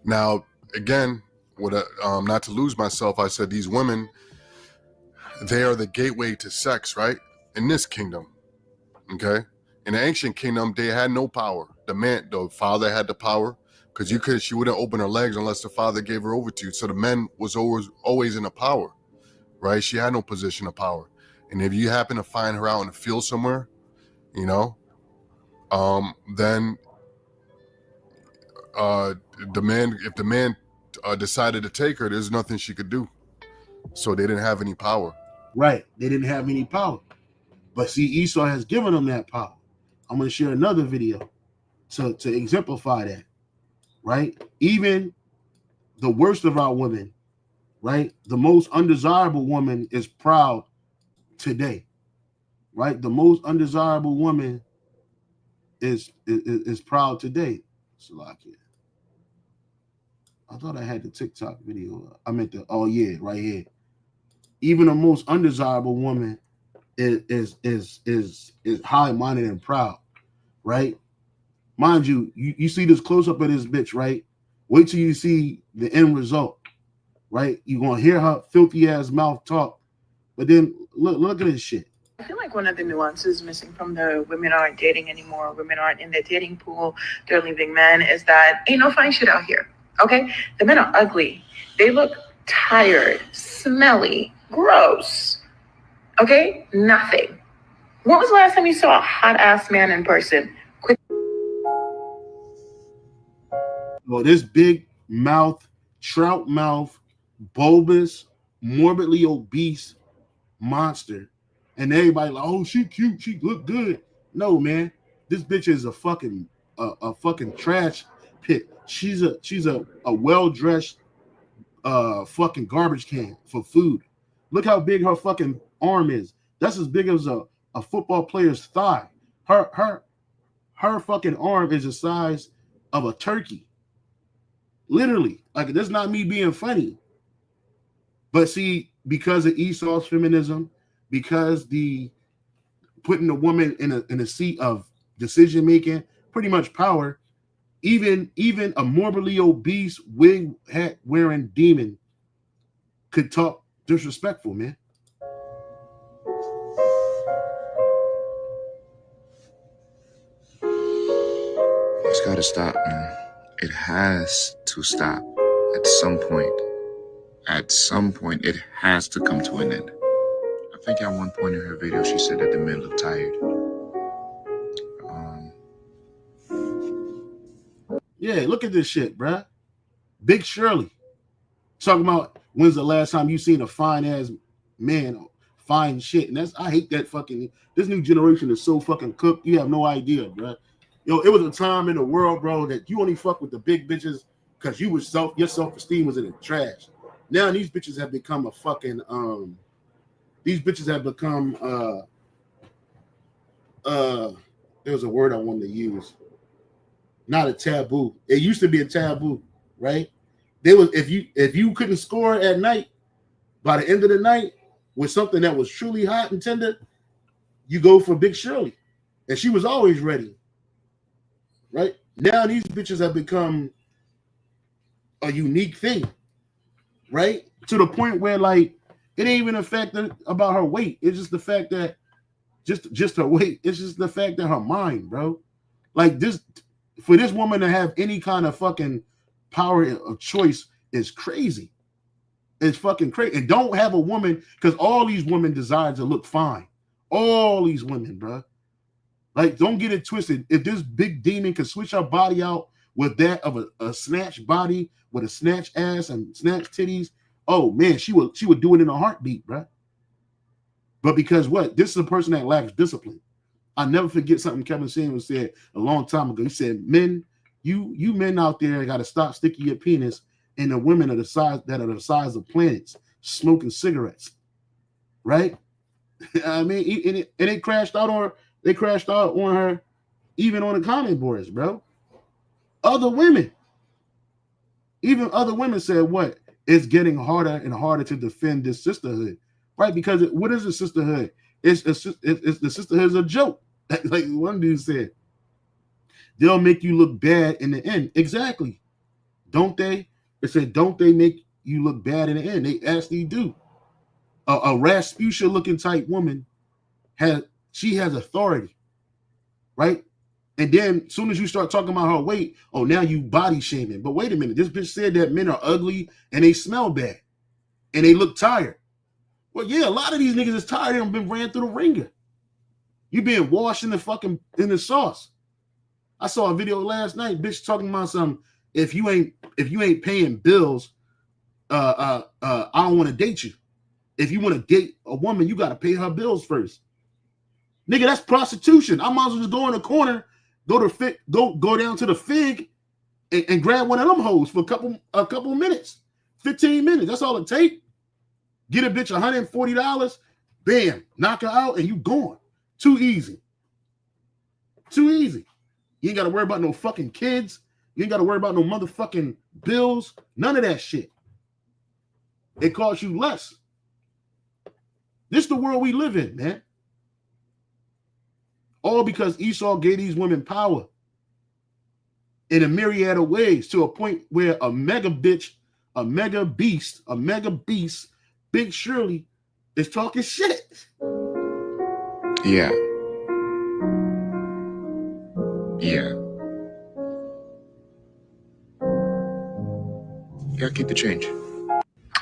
Now, again, not to lose myself, I said these women, they are the gateway to sex, right? In this kingdom, okay? In the ancient kingdom, they had no power. The father had the power, because she wouldn't open her legs unless the father gave her over to you. So the men was always in a power, right? She had no position of power. And if you happen to find her out in the field somewhere, you know, then if the man decided to take her, there's nothing she could do. So they didn't have any power. Right. They didn't have any power. But see, Esau has given them that power. I'm going to share another video to exemplify that, right? Even the worst of our women, right? The most undesirable woman is proud today, right? The most undesirable woman is proud today. Salakia. I thought I had the TikTok video. I meant oh yeah, right here. even the most undesirable woman is high-minded and proud, right? Mind you, you see this close-up of this bitch, right? Wait till you see the end result, right? You're gonna hear her filthy ass mouth talk, but then look at this shit. I feel like one of the nuances missing from the women aren't dating anymore, women aren't in the dating pool, they're leaving men, is that ain't no fine shit out here, okay? The men are ugly. They look tired, smelly, gross, okay? Nothing. When was the last time you saw a hot-ass man in person? Well, this big mouth, trout mouth, bulbous, morbidly obese monster, and everybody like, oh, she cute, she look good. No, man, this bitch is a fucking trash pit. She's a well-dressed fucking garbage can for food. Look how big her fucking arm is. That's as big as a football player's thigh. Her fucking arm is the size of a turkey. Literally, like, that's not me being funny. But see, because of Esau's feminism, because the putting the woman in a seat of decision making, pretty much power, even a morbidly obese wig hat wearing demon could talk disrespectful, man. It's got to stop, man. It has to stop at some point. At some point, it has to come to an end. I think at one point in her video, she said that the men look tired. Yeah, look at this shit, bruh. Big Shirley talking about when's the last time you seen a fine ass man, fine shit. And I hate that fucking, this new generation is so fucking cooked. You have no idea, bruh. Yo, it was a time in the world, bro, that you only fuck with the big bitches because your self-esteem was in the trash. Now these bitches have become a fucking there's a word I wanted to use. Not a taboo. It used to be a taboo, right? There was, if you couldn't score at night, by the end of the night with something that was truly hot and tender, you go for Big Shirley. And she was always ready. Right? Now these bitches have become a unique thing, right? To the point where, like, it ain't even a fact about her weight. It's just the fact that just her weight. It's just the fact that her mind, bro. Like, this, for this woman to have any kind of fucking power of choice is crazy. It's fucking crazy. And don't have a woman, because all these women desire to look fine. All these women, bro. Like, don't get it twisted. If this big demon could switch her body out with that of a snatched body with a snatched ass and snatched titties, oh man, she would do it in a heartbeat, bro. But because what? This is a person that lacks discipline. I never forget something Kevin Samuels said a long time ago. He said, "Men, you men out there got to stop sticking your penis in the women of the size that are the size of planets, smoking cigarettes." Right? I mean, and it crashed out on her. They crashed out on her, even on the comment boards, bro. Even other women said, what? It's getting harder and harder to defend this sisterhood, right? Because what is a sisterhood? It's the sisterhood is a joke. Like one dude said, they'll make you look bad in the end. Exactly. Don't they? It said, don't they make you look bad in the end? They actually do. A Rasputia looking type woman has authority, right? And then as soon as you start talking about her weight, oh, now you body shaming. But wait a minute, this bitch said that men are ugly and they smell bad and they look tired. Well, yeah, a lot of these niggas is tired and been ran through the ringer. You being washed in the sauce. I saw a video last night, bitch talking about some, if you ain't paying bills, I don't want to date you. If you want to date a woman, you got to pay her bills first. Nigga, that's prostitution. I might as well just go in the corner, go down to the Fig and grab one of them hoes for a couple minutes, 15 minutes. That's all it take. Get a bitch $140, bam, knock her out, and you gone. Too easy. Too easy. You ain't got to worry about no fucking kids. You ain't got to worry about no motherfucking bills. None of that shit. It costs you less. This is the world we live in, man. All because Esau gave these women power in a myriad of ways, to a point where a mega bitch, a mega beast, Big Shirley, is talking shit. Yeah. Yeah. Yeah, keep the change.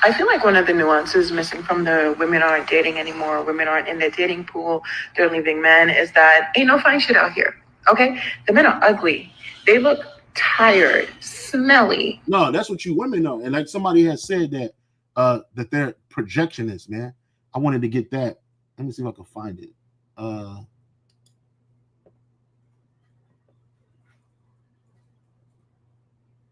I feel like one of the nuances missing from the women aren't dating anymore, women aren't in the dating pool, they're leaving men, is that ain't no fine shit out here. Okay? The men are ugly. They look tired, smelly. No, that's what you women know. And like somebody has said that that they're projectionists, man. I wanted to get that. Let me see if I can find it.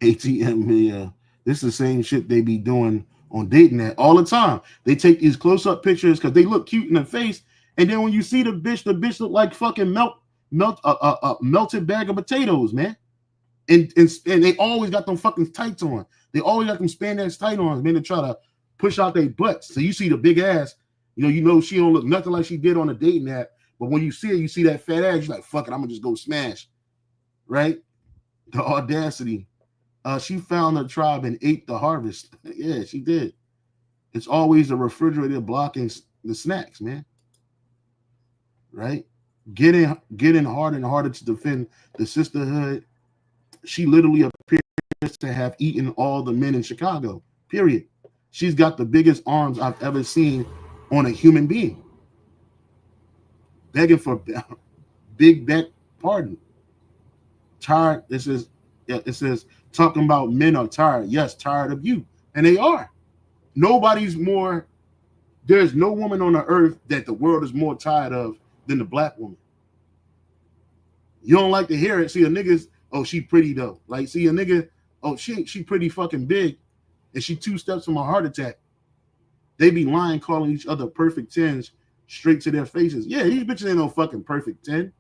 ATM, yeah. This is the same shit they be doing on dating app all the time. They take these close-up pictures because they look cute in the face, and then when you see the bitch look like fucking melted bag of potatoes, man. And they always got them fucking tights on. They always got them spandex tight on, man, to try to push out their butts. So you see the big ass, you know she don't look nothing like she did on a dating app. But when you see it, you see that fat ass, you're like, fuck it, I'm gonna just go smash. Right? The audacity. She found her tribe and ate the harvest. Yeah, she did. It's always the refrigerator blocking the snacks, man. Right? Getting harder and harder to defend the sisterhood. She literally appears to have eaten all the men in Chicago, period. She's got the biggest arms I've ever seen on a human being. Begging for big back pardon. Tired, it says, talking about men are tired. Yes, tired of you. And they are. There's no woman on the earth that the world is more tired of than the black woman. You don't like to hear it. See, a nigga's, oh, she pretty though. Like, see a nigga, oh, she pretty fucking big, and she 2 steps from a heart attack. They be lying, calling each other perfect 10s straight to their faces. Yeah, these bitches ain't no fucking perfect 10.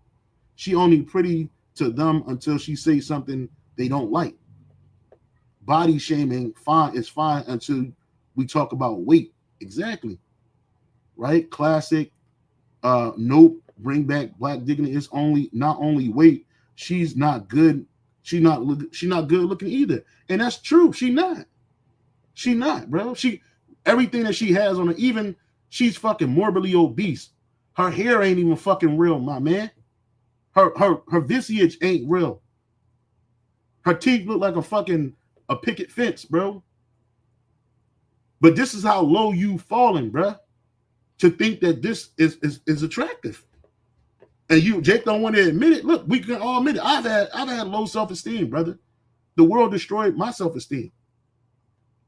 She only pretty to them until she says something they don't like. Body shaming is fine until we talk about weight. Exactly. Right? Classic. Nope. Bring back black dignity. It's not only weight. She's not good. She's not good looking either. And that's true. She not, bro. Everything that she has on her, even she's fucking morbidly obese. Her hair ain't even fucking real, my man. Her visage ain't real. Her teeth look like a picket fence, bro. But this is how low you falling, bro, to think that this is attractive. And Jake don't want to admit it. Look, we can all admit it. I've had low self-esteem, brother. The world destroyed my self-esteem.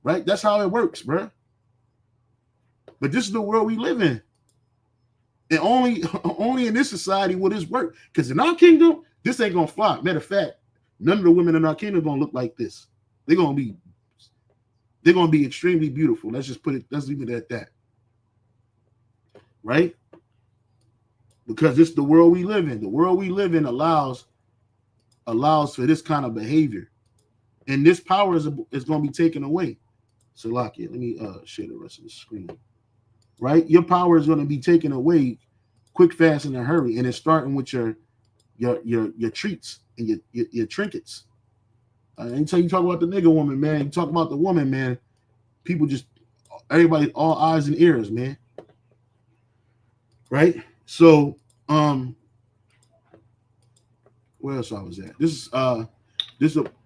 Right? That's how it works, bro. But this is the world we live in. And only in this society will this work. Because in our kingdom, this ain't gonna fly. Matter of fact, none of the women in our kingdom are gonna look like this. They're gonna be extremely beautiful. Let's leave it at that. Right? Because this is the world we live in. The world we live in allows for this kind of behavior. And this power is going to be taken away. So, Lakia, let me share the rest of the screen. Right? Your power is going to be taken away quick, fast, in a hurry. And it's starting with your treats and your trinkets. Anytime you talk about the nigga woman, man, you talk about the woman, man, people everybody, all eyes and ears, man. Right? So, where else I was at? This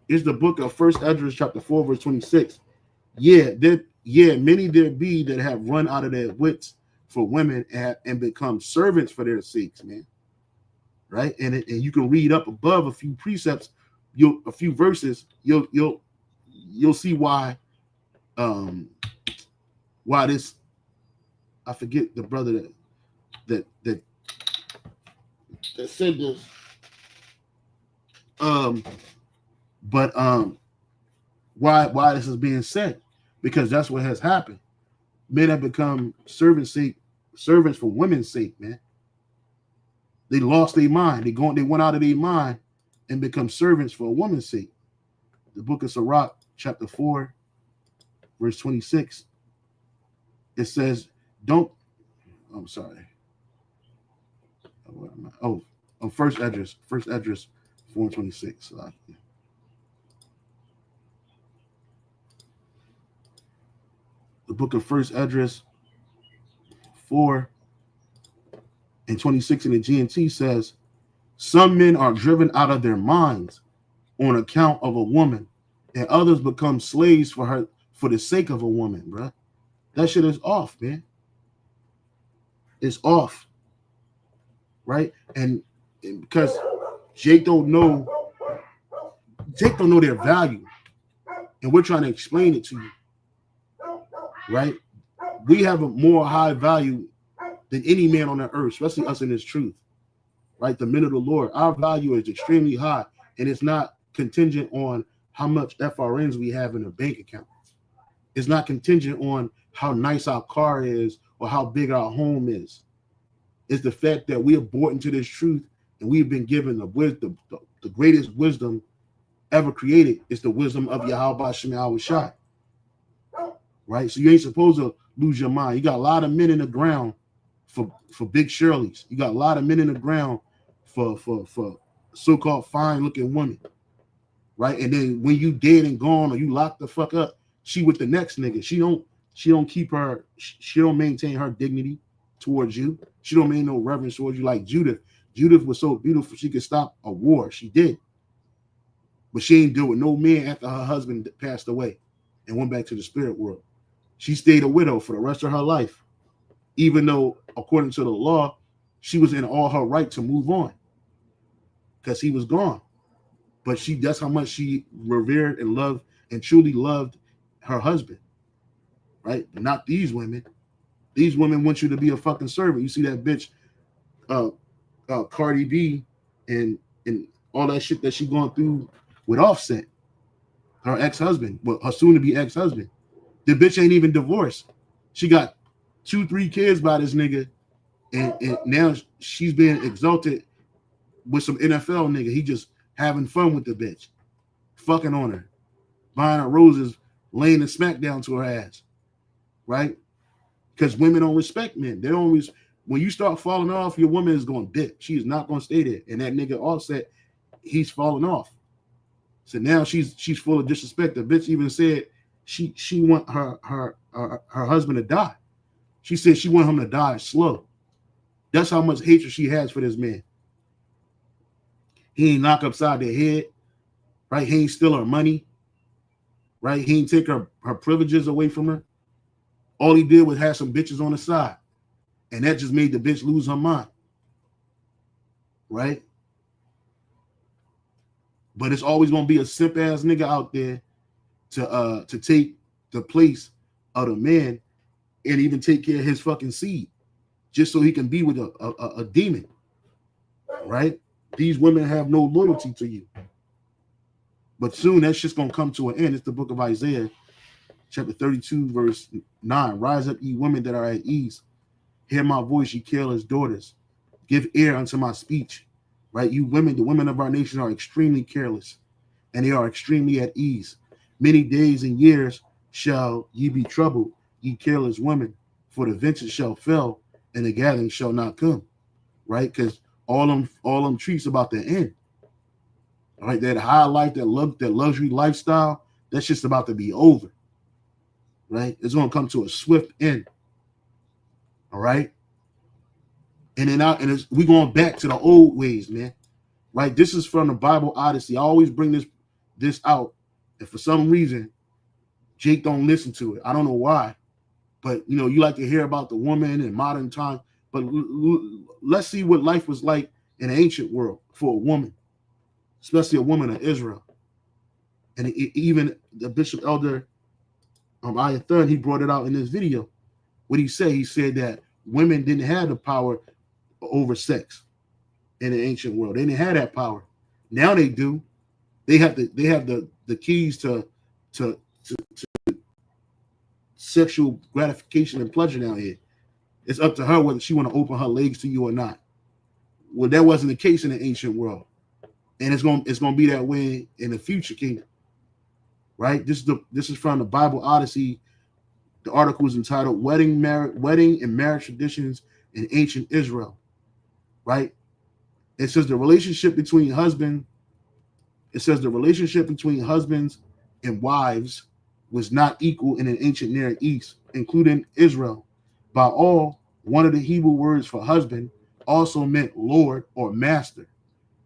is the book of 1 Esdras, chapter 4, verse 26. Many there be that have run out of their wits for women and become servants for their sakes, man. Right? And you can read up above a few precepts, a few verses, you'll see why this, I forget the brother that said this. Why this is being said? Because that's what has happened. Men have become servants for women's sake, man. They lost their mind. They went out of their mind and become servants for a woman's sake. The book of Sirach, chapter 4, verse 26. It says, don't I'm sorry. Where am I? Oh, first address 426. The book of First Address 4:26 in the GNT says, some men are driven out of their minds on account of a woman, and others become slaves for her for the sake of a woman, bruh. That shit is off, man. It's off, right? And because Jake don't know their value, and we're trying to explain it to you, right? We have a more high value than any man on the earth, especially us in this truth, right? The men of the Lord, our value is extremely high, and it's not contingent on how much FRNs we have in a bank account. It's not contingent on how nice our car is or how big our home is. It's the fact that we are brought into this truth, and we've been given the wisdom, the greatest wisdom ever created. Is the wisdom of Yahweh Shem Yahweh Shai, right? So you ain't supposed to lose your mind. You got a lot of men in the ground for big Shirleys. You got a lot of men in the ground for so-called fine-looking women, right? And then when you dead and gone or you locked the fuck up, she with the next nigga. She don't keep her. She don't maintain her dignity towards you. She don't maintain no reverence towards you. Like Judith. Judith was so beautiful she could stop a war. She did, but she ain't do it with no man after her husband passed away and went back to the spirit world. She stayed a widow for the rest of her life, even though, according to the law, she was in all her right to move on because he was gone. But that's how much she revered and loved and truly loved her husband, right? But not these women. These women want you to be a fucking servant. You see that bitch, Cardi B, and all that shit that she going through with Offset, her ex-husband, well, her soon-to-be ex-husband. The bitch ain't even divorced. She got 2-3 kids by this nigga, and now she's being exalted with some NFL nigga. He just having fun with the bitch, fucking on her, buying her roses, laying a smackdown to her ass, right? Because women don't respect men. They don't. When you start falling off, your woman is going to dip. She is not going to stay there. And that nigga Offset, he's falling off. So now she's full of disrespect. The bitch even said she want her husband to die. She said she want him to die slow. That's how much hatred she has for this man. He ain't knock upside their head, right? He ain't steal her money, right? He ain't take her privileges away from her. All he did was have some bitches on the side, and that just made the bitch lose her mind, right? But it's always gonna be a simp ass nigga out there to take the place of the man and even take care of his fucking seed, just so he can be with a demon, right? These women have no loyalty to you. But soon that's just gonna come to an end. It's the book of Isaiah, chapter 32, verse 9. Rise up, ye women that are at ease. Hear my voice, ye careless daughters. Give ear unto my speech. Right? You women, the women of our nation are extremely careless, and they are extremely at ease. Many days and years shall ye be troubled, ye careless women, for the vintage shall fail, and the gathering shall not come. Right? Because all them treats about the end. All right, that high life, that luxury lifestyle, that's just about to be over. Right? It's gonna come to a swift end. All right. And then we going back to the old ways, man. Right? This is from the Bible Odyssey. I always bring this out, and for some reason, Jake don't listen to it. I don't know why, but you like to hear about the woman in modern time. But let's see what life was like in the ancient world for a woman, especially a woman of Israel. And even the Bishop Elder Ayathun, he brought it out in this video. What he said? He said that women didn't have the power over sex in the ancient world. They didn't have that power. Now they do. They have the keys to sexual gratification and pleasure down here. It's up to her whether she want to open her legs to you or not. Well, that wasn't the case in the ancient world, and it's gonna be that way in the future kingdom. Right? This is from the Bible Odyssey. The article is entitled "Wedding and Marriage Traditions in ancient Israel, right? It says the relationship between husbands and wives was not equal in an ancient Near East, including Israel. By all, one of the Hebrew words for husband also meant Lord or master,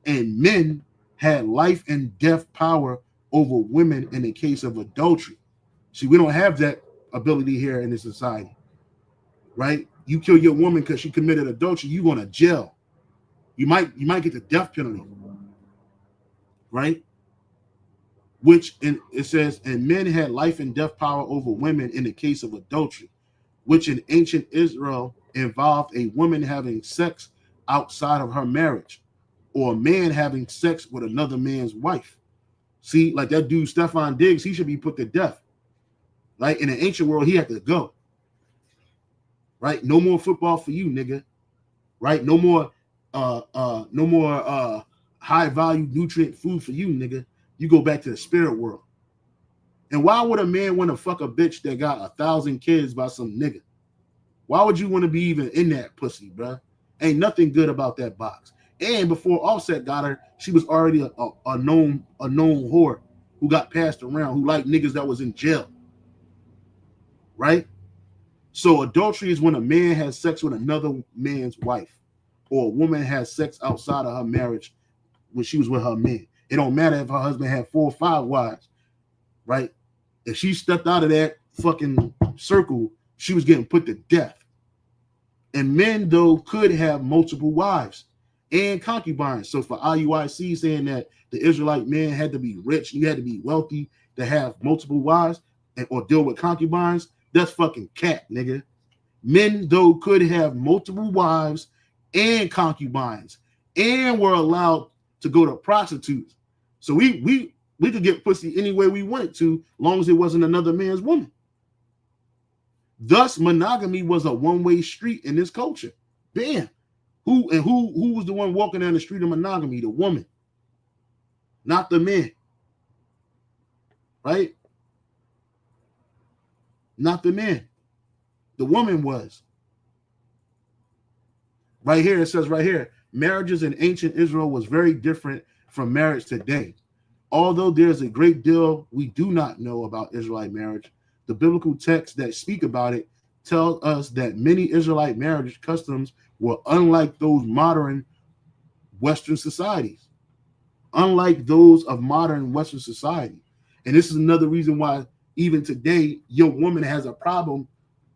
and men had life and death power over women in the case of adultery. See, we don't have that ability here in this society, right? You kill your woman because she committed adultery, you going to jail. You might get the death penalty, right? It says, and men had life and death power over women in the case of adultery, which in ancient Israel involved a woman having sex outside of her marriage, or a man having sex with another man's wife. See, like that dude Stefan Diggs, he should be put to death. Right? In the ancient world, he had to go. Right? No more football for you, nigga. Right? No more high value nutrient food for you, nigga. You go back to the spirit world. And why would a man want to fuck a bitch that got 1,000 kids by some nigga? Why would you want to be even in that pussy, bruh? Ain't nothing good about that box. And before Offset got her, she was already a known whore who got passed around, who liked niggas that was in jail. Right? So adultery is when a man has sex with another man's wife, or a woman has sex outside of her marriage when she was with her man. It don't matter if her husband had 4 or 5 wives, right? If she stepped out of that fucking circle, she was getting put to death. And men, though, could have multiple wives and concubines. So for IUIC saying that the Israelite man had to be rich, you had to be wealthy to have multiple wives or deal with concubines, that's fucking cat, nigga. Men, though, could have multiple wives and concubines and were allowed to go to prostitutes. So we could get pussy any way we wanted to, long as it wasn't another man's woman. Thus, monogamy was a one-way street in this culture. Bam. Who was the one walking down the street of monogamy? The woman, not the man. Right? Not the man. The woman was. Right here, it says right here, marriages in ancient Israel was very different from marriage today. Although there's a great deal we do not know about Israelite marriage, the biblical texts that speak about it tell us that many Israelite marriage customs were unlike those modern Western societies. Unlike those of modern Western society. And this is another reason why even today, your woman has a problem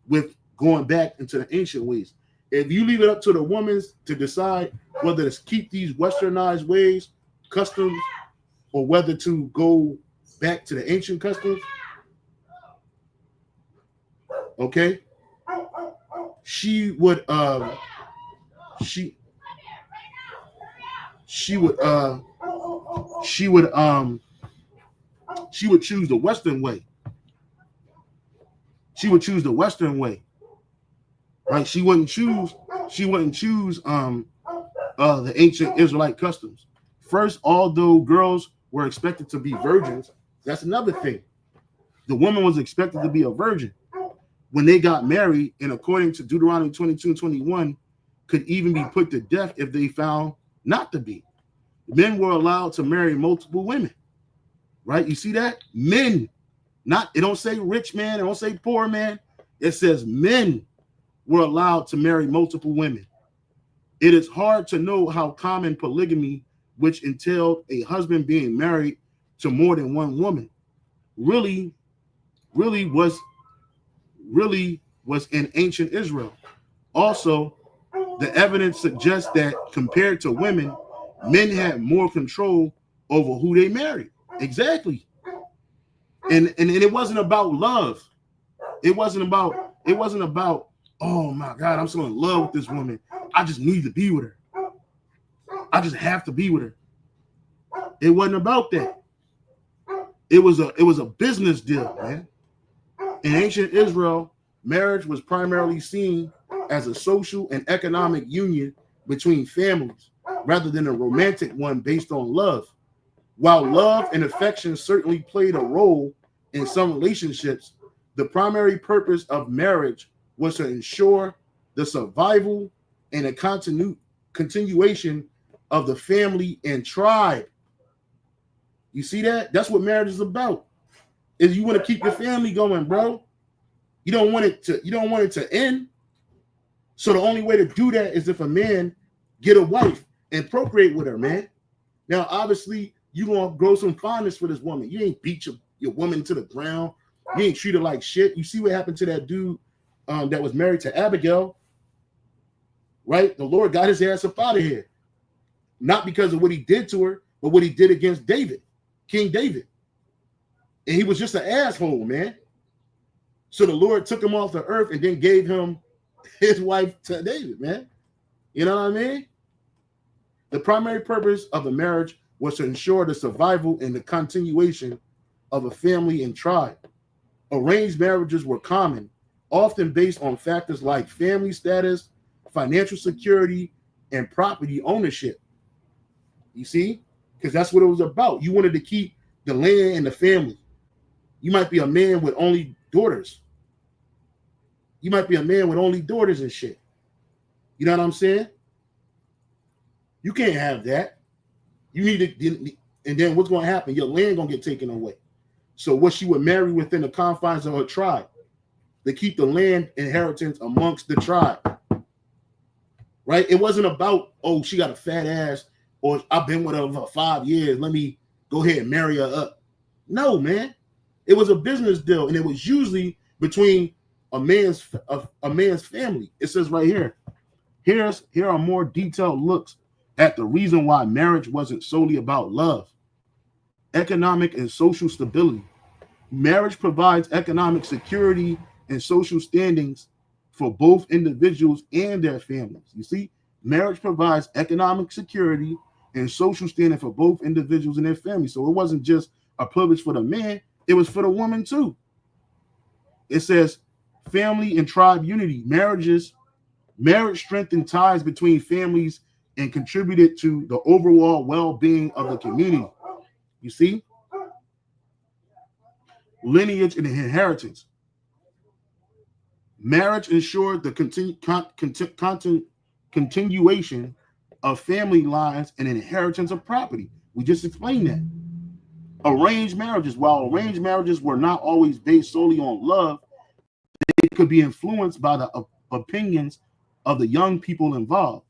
with going back into the ancient ways. If you leave it up to the woman to decide whether to keep these westernized ways, customs, or whether to go back to the ancient customs, okay, she would choose the Western way. She would choose the Western way, right? She wouldn't choose the ancient Israelite customs. First, although girls were expected to be virgins, that's another thing. The woman was expected to be a virgin when they got married, and according to Deuteronomy 22 and 21, could even be put to death if they found not to be. Men were allowed to marry multiple women, right? You see that? Men. It don't say rich man, it don't say poor man. It says men were allowed to marry multiple women. It is hard to know how common polygamy, which entailed a husband being married to more than one woman, really was in ancient Israel. Also, the evidence suggests that compared to women, men had more control over who they married. Exactly. And it wasn't about love. It wasn't about, oh my God, I'm so in love with this woman. I just need to be with her. I just have to be with her. It wasn't about that. It was a business deal, man. In ancient Israel, marriage was primarily seen as a social and economic union between families, rather than a romantic one based on love. While love and affection certainly played a role in some relationships, the primary purpose of marriage was to ensure the survival and a continuation of the family and tribe. You see that? That's what marriage is about. Is you want to keep your family going, bro. You don't want it to end. So the only way to do that is if a man get a wife and procreate with her, man. Now, obviously, you gonna grow some fondness for this woman. You ain't beat your woman to the ground. You ain't treat her like shit. You see what happened to that dude that was married to Abigail, right? The Lord got his ass up out of here. Not because of what he did to her, but what he did against David, King David. And he was just an asshole, man. So the Lord took him off the earth and then gave him his wife to David, man. You know what I mean? The primary purpose of the marriage was to ensure the survival and the continuation of a family and tribe. Arranged marriages were common, often based on factors like family status, financial security, and property ownership. You see? Because that's what it was about. You wanted to keep the land and the family. You might be a man with only daughters. You might be a man with only daughters and shit. You know what I'm saying? You can't have that. You need to, and then what's going to happen? Your land going to get taken away. So what she would marry within the confines of her tribe, to keep the land inheritance amongst the tribe. Right? It wasn't about, oh, she got a fat ass, or I've been with her for 5 years. Let me go ahead and marry her up. No, man. It was a business deal, and it was usually between a man's family. It says right here. Here are more detailed looks at the reason why marriage wasn't solely about love. Economic and social stability. Marriage provides economic security and social standings for both individuals and their families. You see, marriage provides economic security and social standing for both individuals and their families. So it wasn't just a privilege for the man, it was for the woman too. It says family and tribe unity. Marriage strengthened ties between families and contributed to the overall well-being of the community. You see? Lineage and inheritance. Marriage ensured the continuation of family lines and inheritance of property. We just explained that. Arranged marriages. While arranged marriages were not always based solely on love, they could be influenced by the opinions of the young people involved.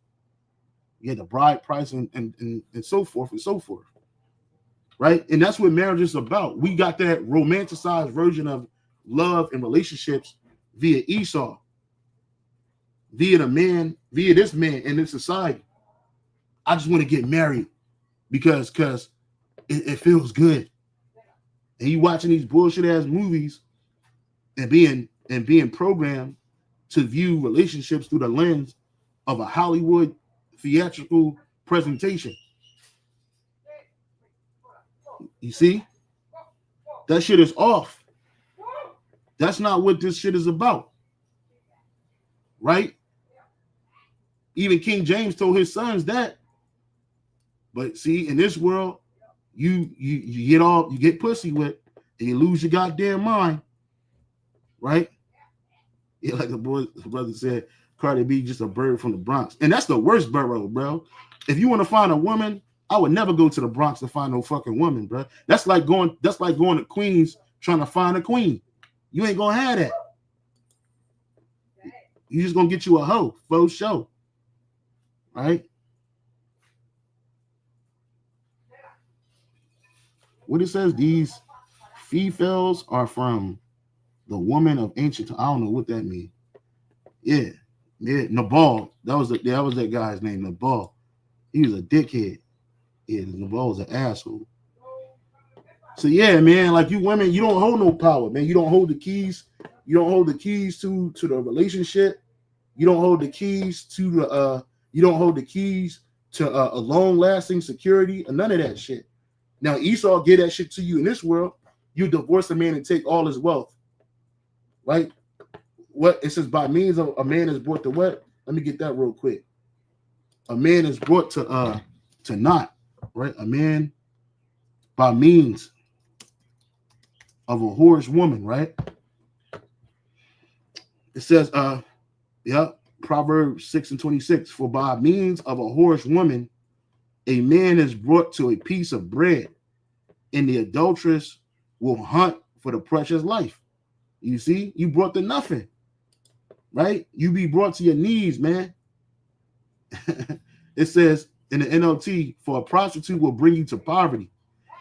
You had the bride price and so forth and so forth. Right? And that's what marriage is about. We got that romanticized version of love and relationships via Esau, via this man in this society. I just want to get married because it feels good. And you watching these bullshit ass movies and being programmed to view relationships through the lens of a Hollywood theatrical presentation. You see? That shit is off. That's not what this shit is about. Right? Even King James told his sons that. But see, in this world, you get pussy with, and you lose your goddamn mind. Right? Yeah, like the brother said, Cardi B just a bird from the Bronx. And that's the worst borough, bro. If you want to find a woman, I would never go to the Bronx to find no fucking woman, bro. That's like going to Queens trying to find a queen. You ain't gonna have that. You just gonna get you a hoe, faux show. Right? What it says, these females are from the woman of ancient. I don't know what that means. Yeah, Nabal. That was that guy's name, Nabal. He was a dickhead. Yeah, Nabal was an asshole. So yeah, man, like you women, you don't hold no power, man. You don't hold the keys. You don't hold the keys to the relationship. You don't hold the keys to the a long-lasting security and none of that shit. Now Esau give that shit to you in this world. You divorce a man and take all his wealth. Right? What it says, by means of a man is brought to what? Let me get that real quick. A man is brought to naught, right? A man by means of a whorish woman, right? It says, Proverbs 6:26. For by means of a whorish woman, a man is brought to a piece of bread, and the adulteress will hunt for the precious life. You see, you brought to nothing, right? You be brought to your knees, man. It says in the NLT, for a prostitute will bring you to poverty.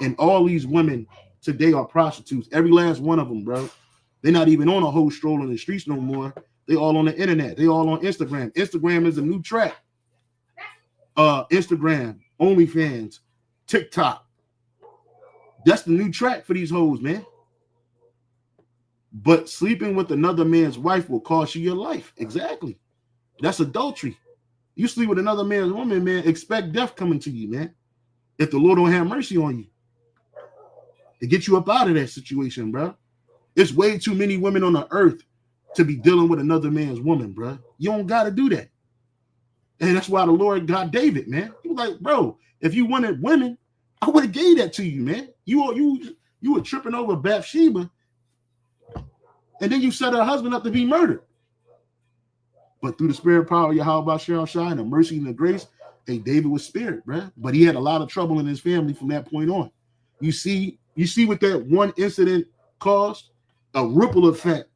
And all these women today are prostitutes. Every last one of them, bro. They're not even on a whole stroll in the streets no more. They all on the internet. They all on Instagram. Instagram is a new track. Instagram, OnlyFans, TikTok. That's the new track for these hoes, man. But sleeping with another man's wife will cost you your life. Exactly. That's adultery. You sleep with another man's woman, man, expect death coming to you, man. If the Lord don't have mercy on you. To get you up out of that situation, bro. It's way too many women on the earth to be dealing with another man's woman, bro. You don't got to do that. And that's why the Lord got David, man. He was like, bro, if you wanted women, I would have gave that to you, man. You were tripping over Bathsheba, and then you set her husband up to be murdered. But through the spirit power of Yahweh Shai and the mercy and the grace, hey, David was spared, bro. But he had a lot of trouble in his family from that point on. You see what that one incident caused? A ripple effect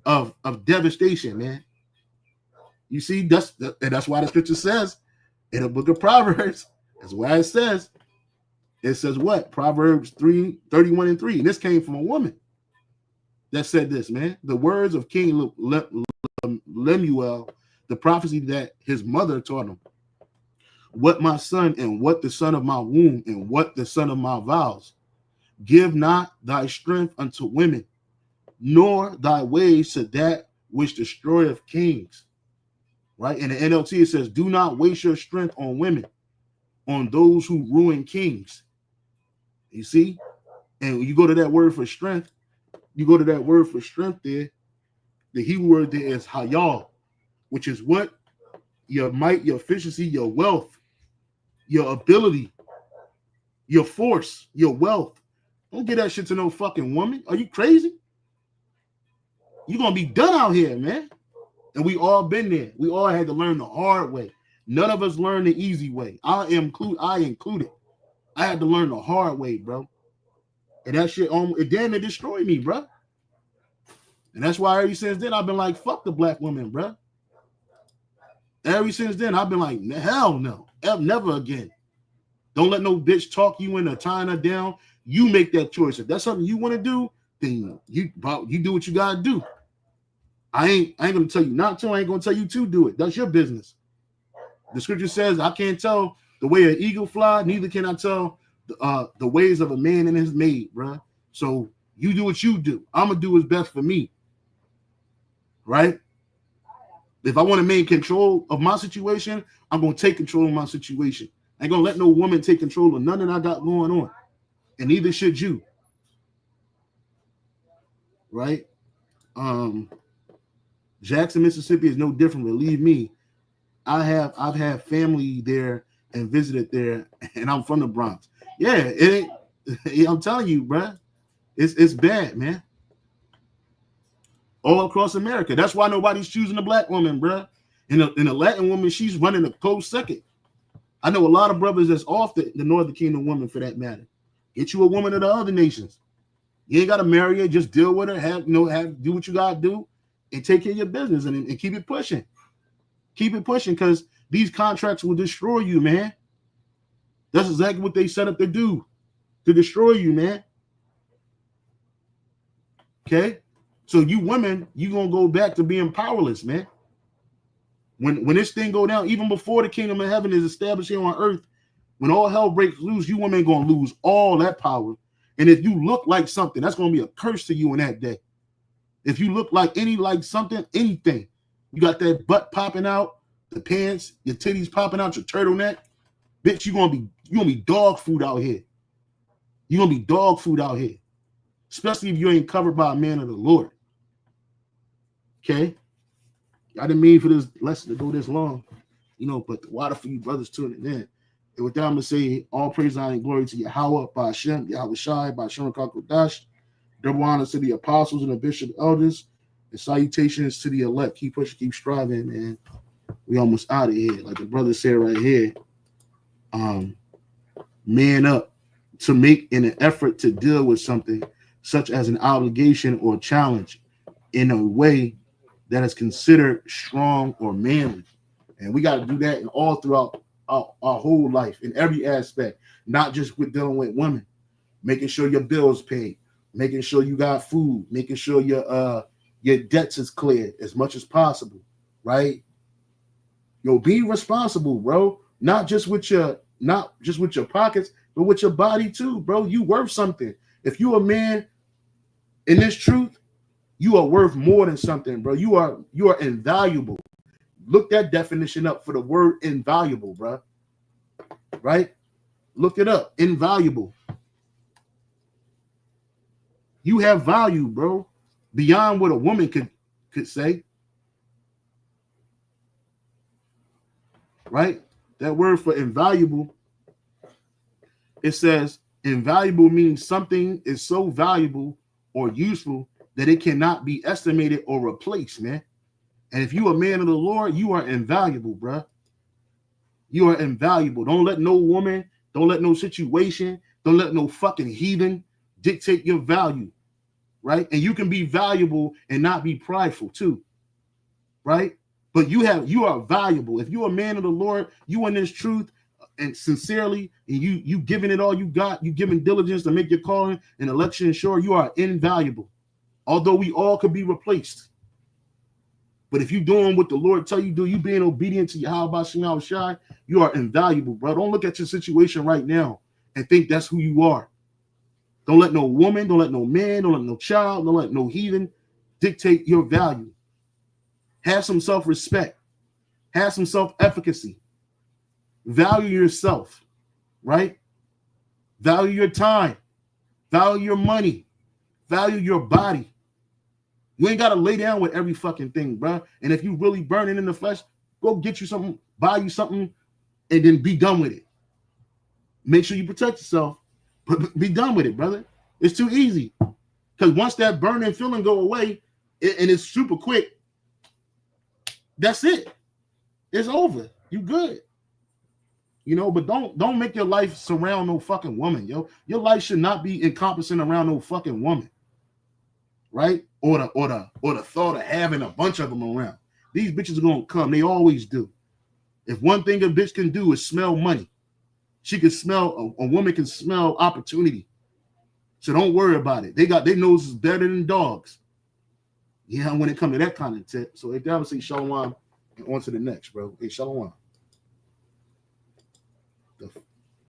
of devastation, man. You see, that's why the scripture says in the book of Proverbs, that's why it says what? Proverbs 3:31-3. And this came from a woman that said this, man. The words of King Lemuel, the prophecy that his mother taught him. What my son, and what the son of my womb, and what the son of my vows. Give not thy strength unto women, nor thy ways to that which destroyeth kings. Right? In the NLT, it says, do not waste your strength on women, on those who ruin kings. You see? And when you go to that word for strength, there, the Hebrew word there is hayal, which is what? Your might, your efficiency, your wealth, your ability, your force, your wealth. Don't get that shit to no fucking woman. Are you crazy? You're going to be done out here, man. And we all been there. We all had to learn the hard way. None of us learned the easy way. I included. I had to learn the hard way, bro. And that shit, it damn near destroyed me, bro. And that's why ever since then, I've been like, fuck the black women, bro. Ever since then, I've been like, hell no. Never again. Don't let no bitch talk you into tying her down. You make that choice. If that's something you want to do, then you do what you got to do. I ain't going to tell you not to. I ain't going to tell you to do it. That's your business. The scripture says, I can't tell the way an eagle fly, neither can I tell the ways of a man and his maid, bro. So you do what you do. I'm going to do what's best for me. Right? If I want to maintain control of my situation, I'm going to take control of my situation. I ain't going to let no woman take control of nothing I got going on. And neither should you. Right? Jackson, Mississippi is no different. Believe me, I've had family there and visited there, and I'm from the Bronx. Yeah, I'm telling you, bro, it's bad, man. All across America. That's why nobody's choosing a black woman, bro. And a Latin woman, she's running a close second. I know a lot of brothers that's off the Northern Kingdom woman for that matter. Get you a woman of the other nations. You ain't got to marry her. Just deal with her. Do what you got to do and take care of your business and keep it pushing. Keep it pushing because these contracts will destroy you, man. That's exactly what they set up to do, to destroy you, man. Okay? So you women, you going to go back to being powerless, man. When this thing go down, even before the kingdom of heaven is established here on earth, when all hell breaks loose, you women going to lose all that power. And if you look like something, that's going to be a curse to you in that day. If you look like anything, you got that butt popping out, the pants, your titties popping out, your turtleneck, bitch, you're gonna be dog food out here. You're gonna be dog food out here, especially if you ain't covered by a man of the Lord. Okay, I didn't mean for this lesson to go this long, but the water for you brothers tuning in. And with that, I'm gonna say all praise, honor, and glory to Yahweh, by Hashem, Yahweh Shai, by Hashem Kodash. Double honor to the apostles and the bishop elders, And salutations to the elect. Keep pushing, keep striving, man. We almost out of here. Like the brother said right here. Man up to make an effort to deal with something such as an obligation or challenge in a way that is considered strong or manly. And we got to do that in all throughout our whole life, in every aspect, not just with dealing with women. Making sure your bills paid, making sure you got food, making sure your debts is cleared as much as possible, right? Yo, be responsible, bro. Not just with your pockets, but with your body too, bro. You worth something. If you a man in this truth, you are worth more than something, bro. You are invaluable. Look that definition up for the word invaluable, bro. Right? Look it up. Invaluable. You have value, bro, beyond what a woman could say. Right? That word for invaluable, it says invaluable means something is so valuable or useful that it cannot be estimated or replaced, man. And if you are a man of the Lord, you are invaluable, bro. You are invaluable. Don't let no woman, don't let no situation, don't let no fucking heathen dictate your value, right? And you can be valuable and not be prideful too, right? But you are valuable. If you're a man of the Lord, you in this truth and sincerely, and you giving it all you got, you giving diligence to make your calling and election sure, you are invaluable. Although we all could be replaced. But if you're doing what the Lord tell you do, you being obedient to Yahweh Shai, you are invaluable, bro. Don't look at your situation right now and think that's who you are. Don't let no woman, don't let no man, don't let no child, don't let no heathen dictate your value. Have some self-respect. Have some self-efficacy. Value yourself, right? Value your time. Value your money. Value your body. You ain't got to lay down with every fucking thing, bro. And if you really burning in the flesh, go get you something, buy you something, and then be done with it. Make sure you protect yourself, but be done with it, brother. It's too easy. Because once that burning feeling go away, and it's super quick, that's it. It's over. You good. You know, but don't make your life surround no fucking woman, yo. Your life should not be encompassing around no fucking woman. Right? Or the thought of having a bunch of them around. These bitches are gonna come. They always do. If one thing a bitch can do is smell money, she can smell a woman can smell opportunity. So don't worry about it. They got their noses better than dogs. Yeah, when it comes to that kind of tip. So if that would say shalom and on to the next, bro. Hey, shalom.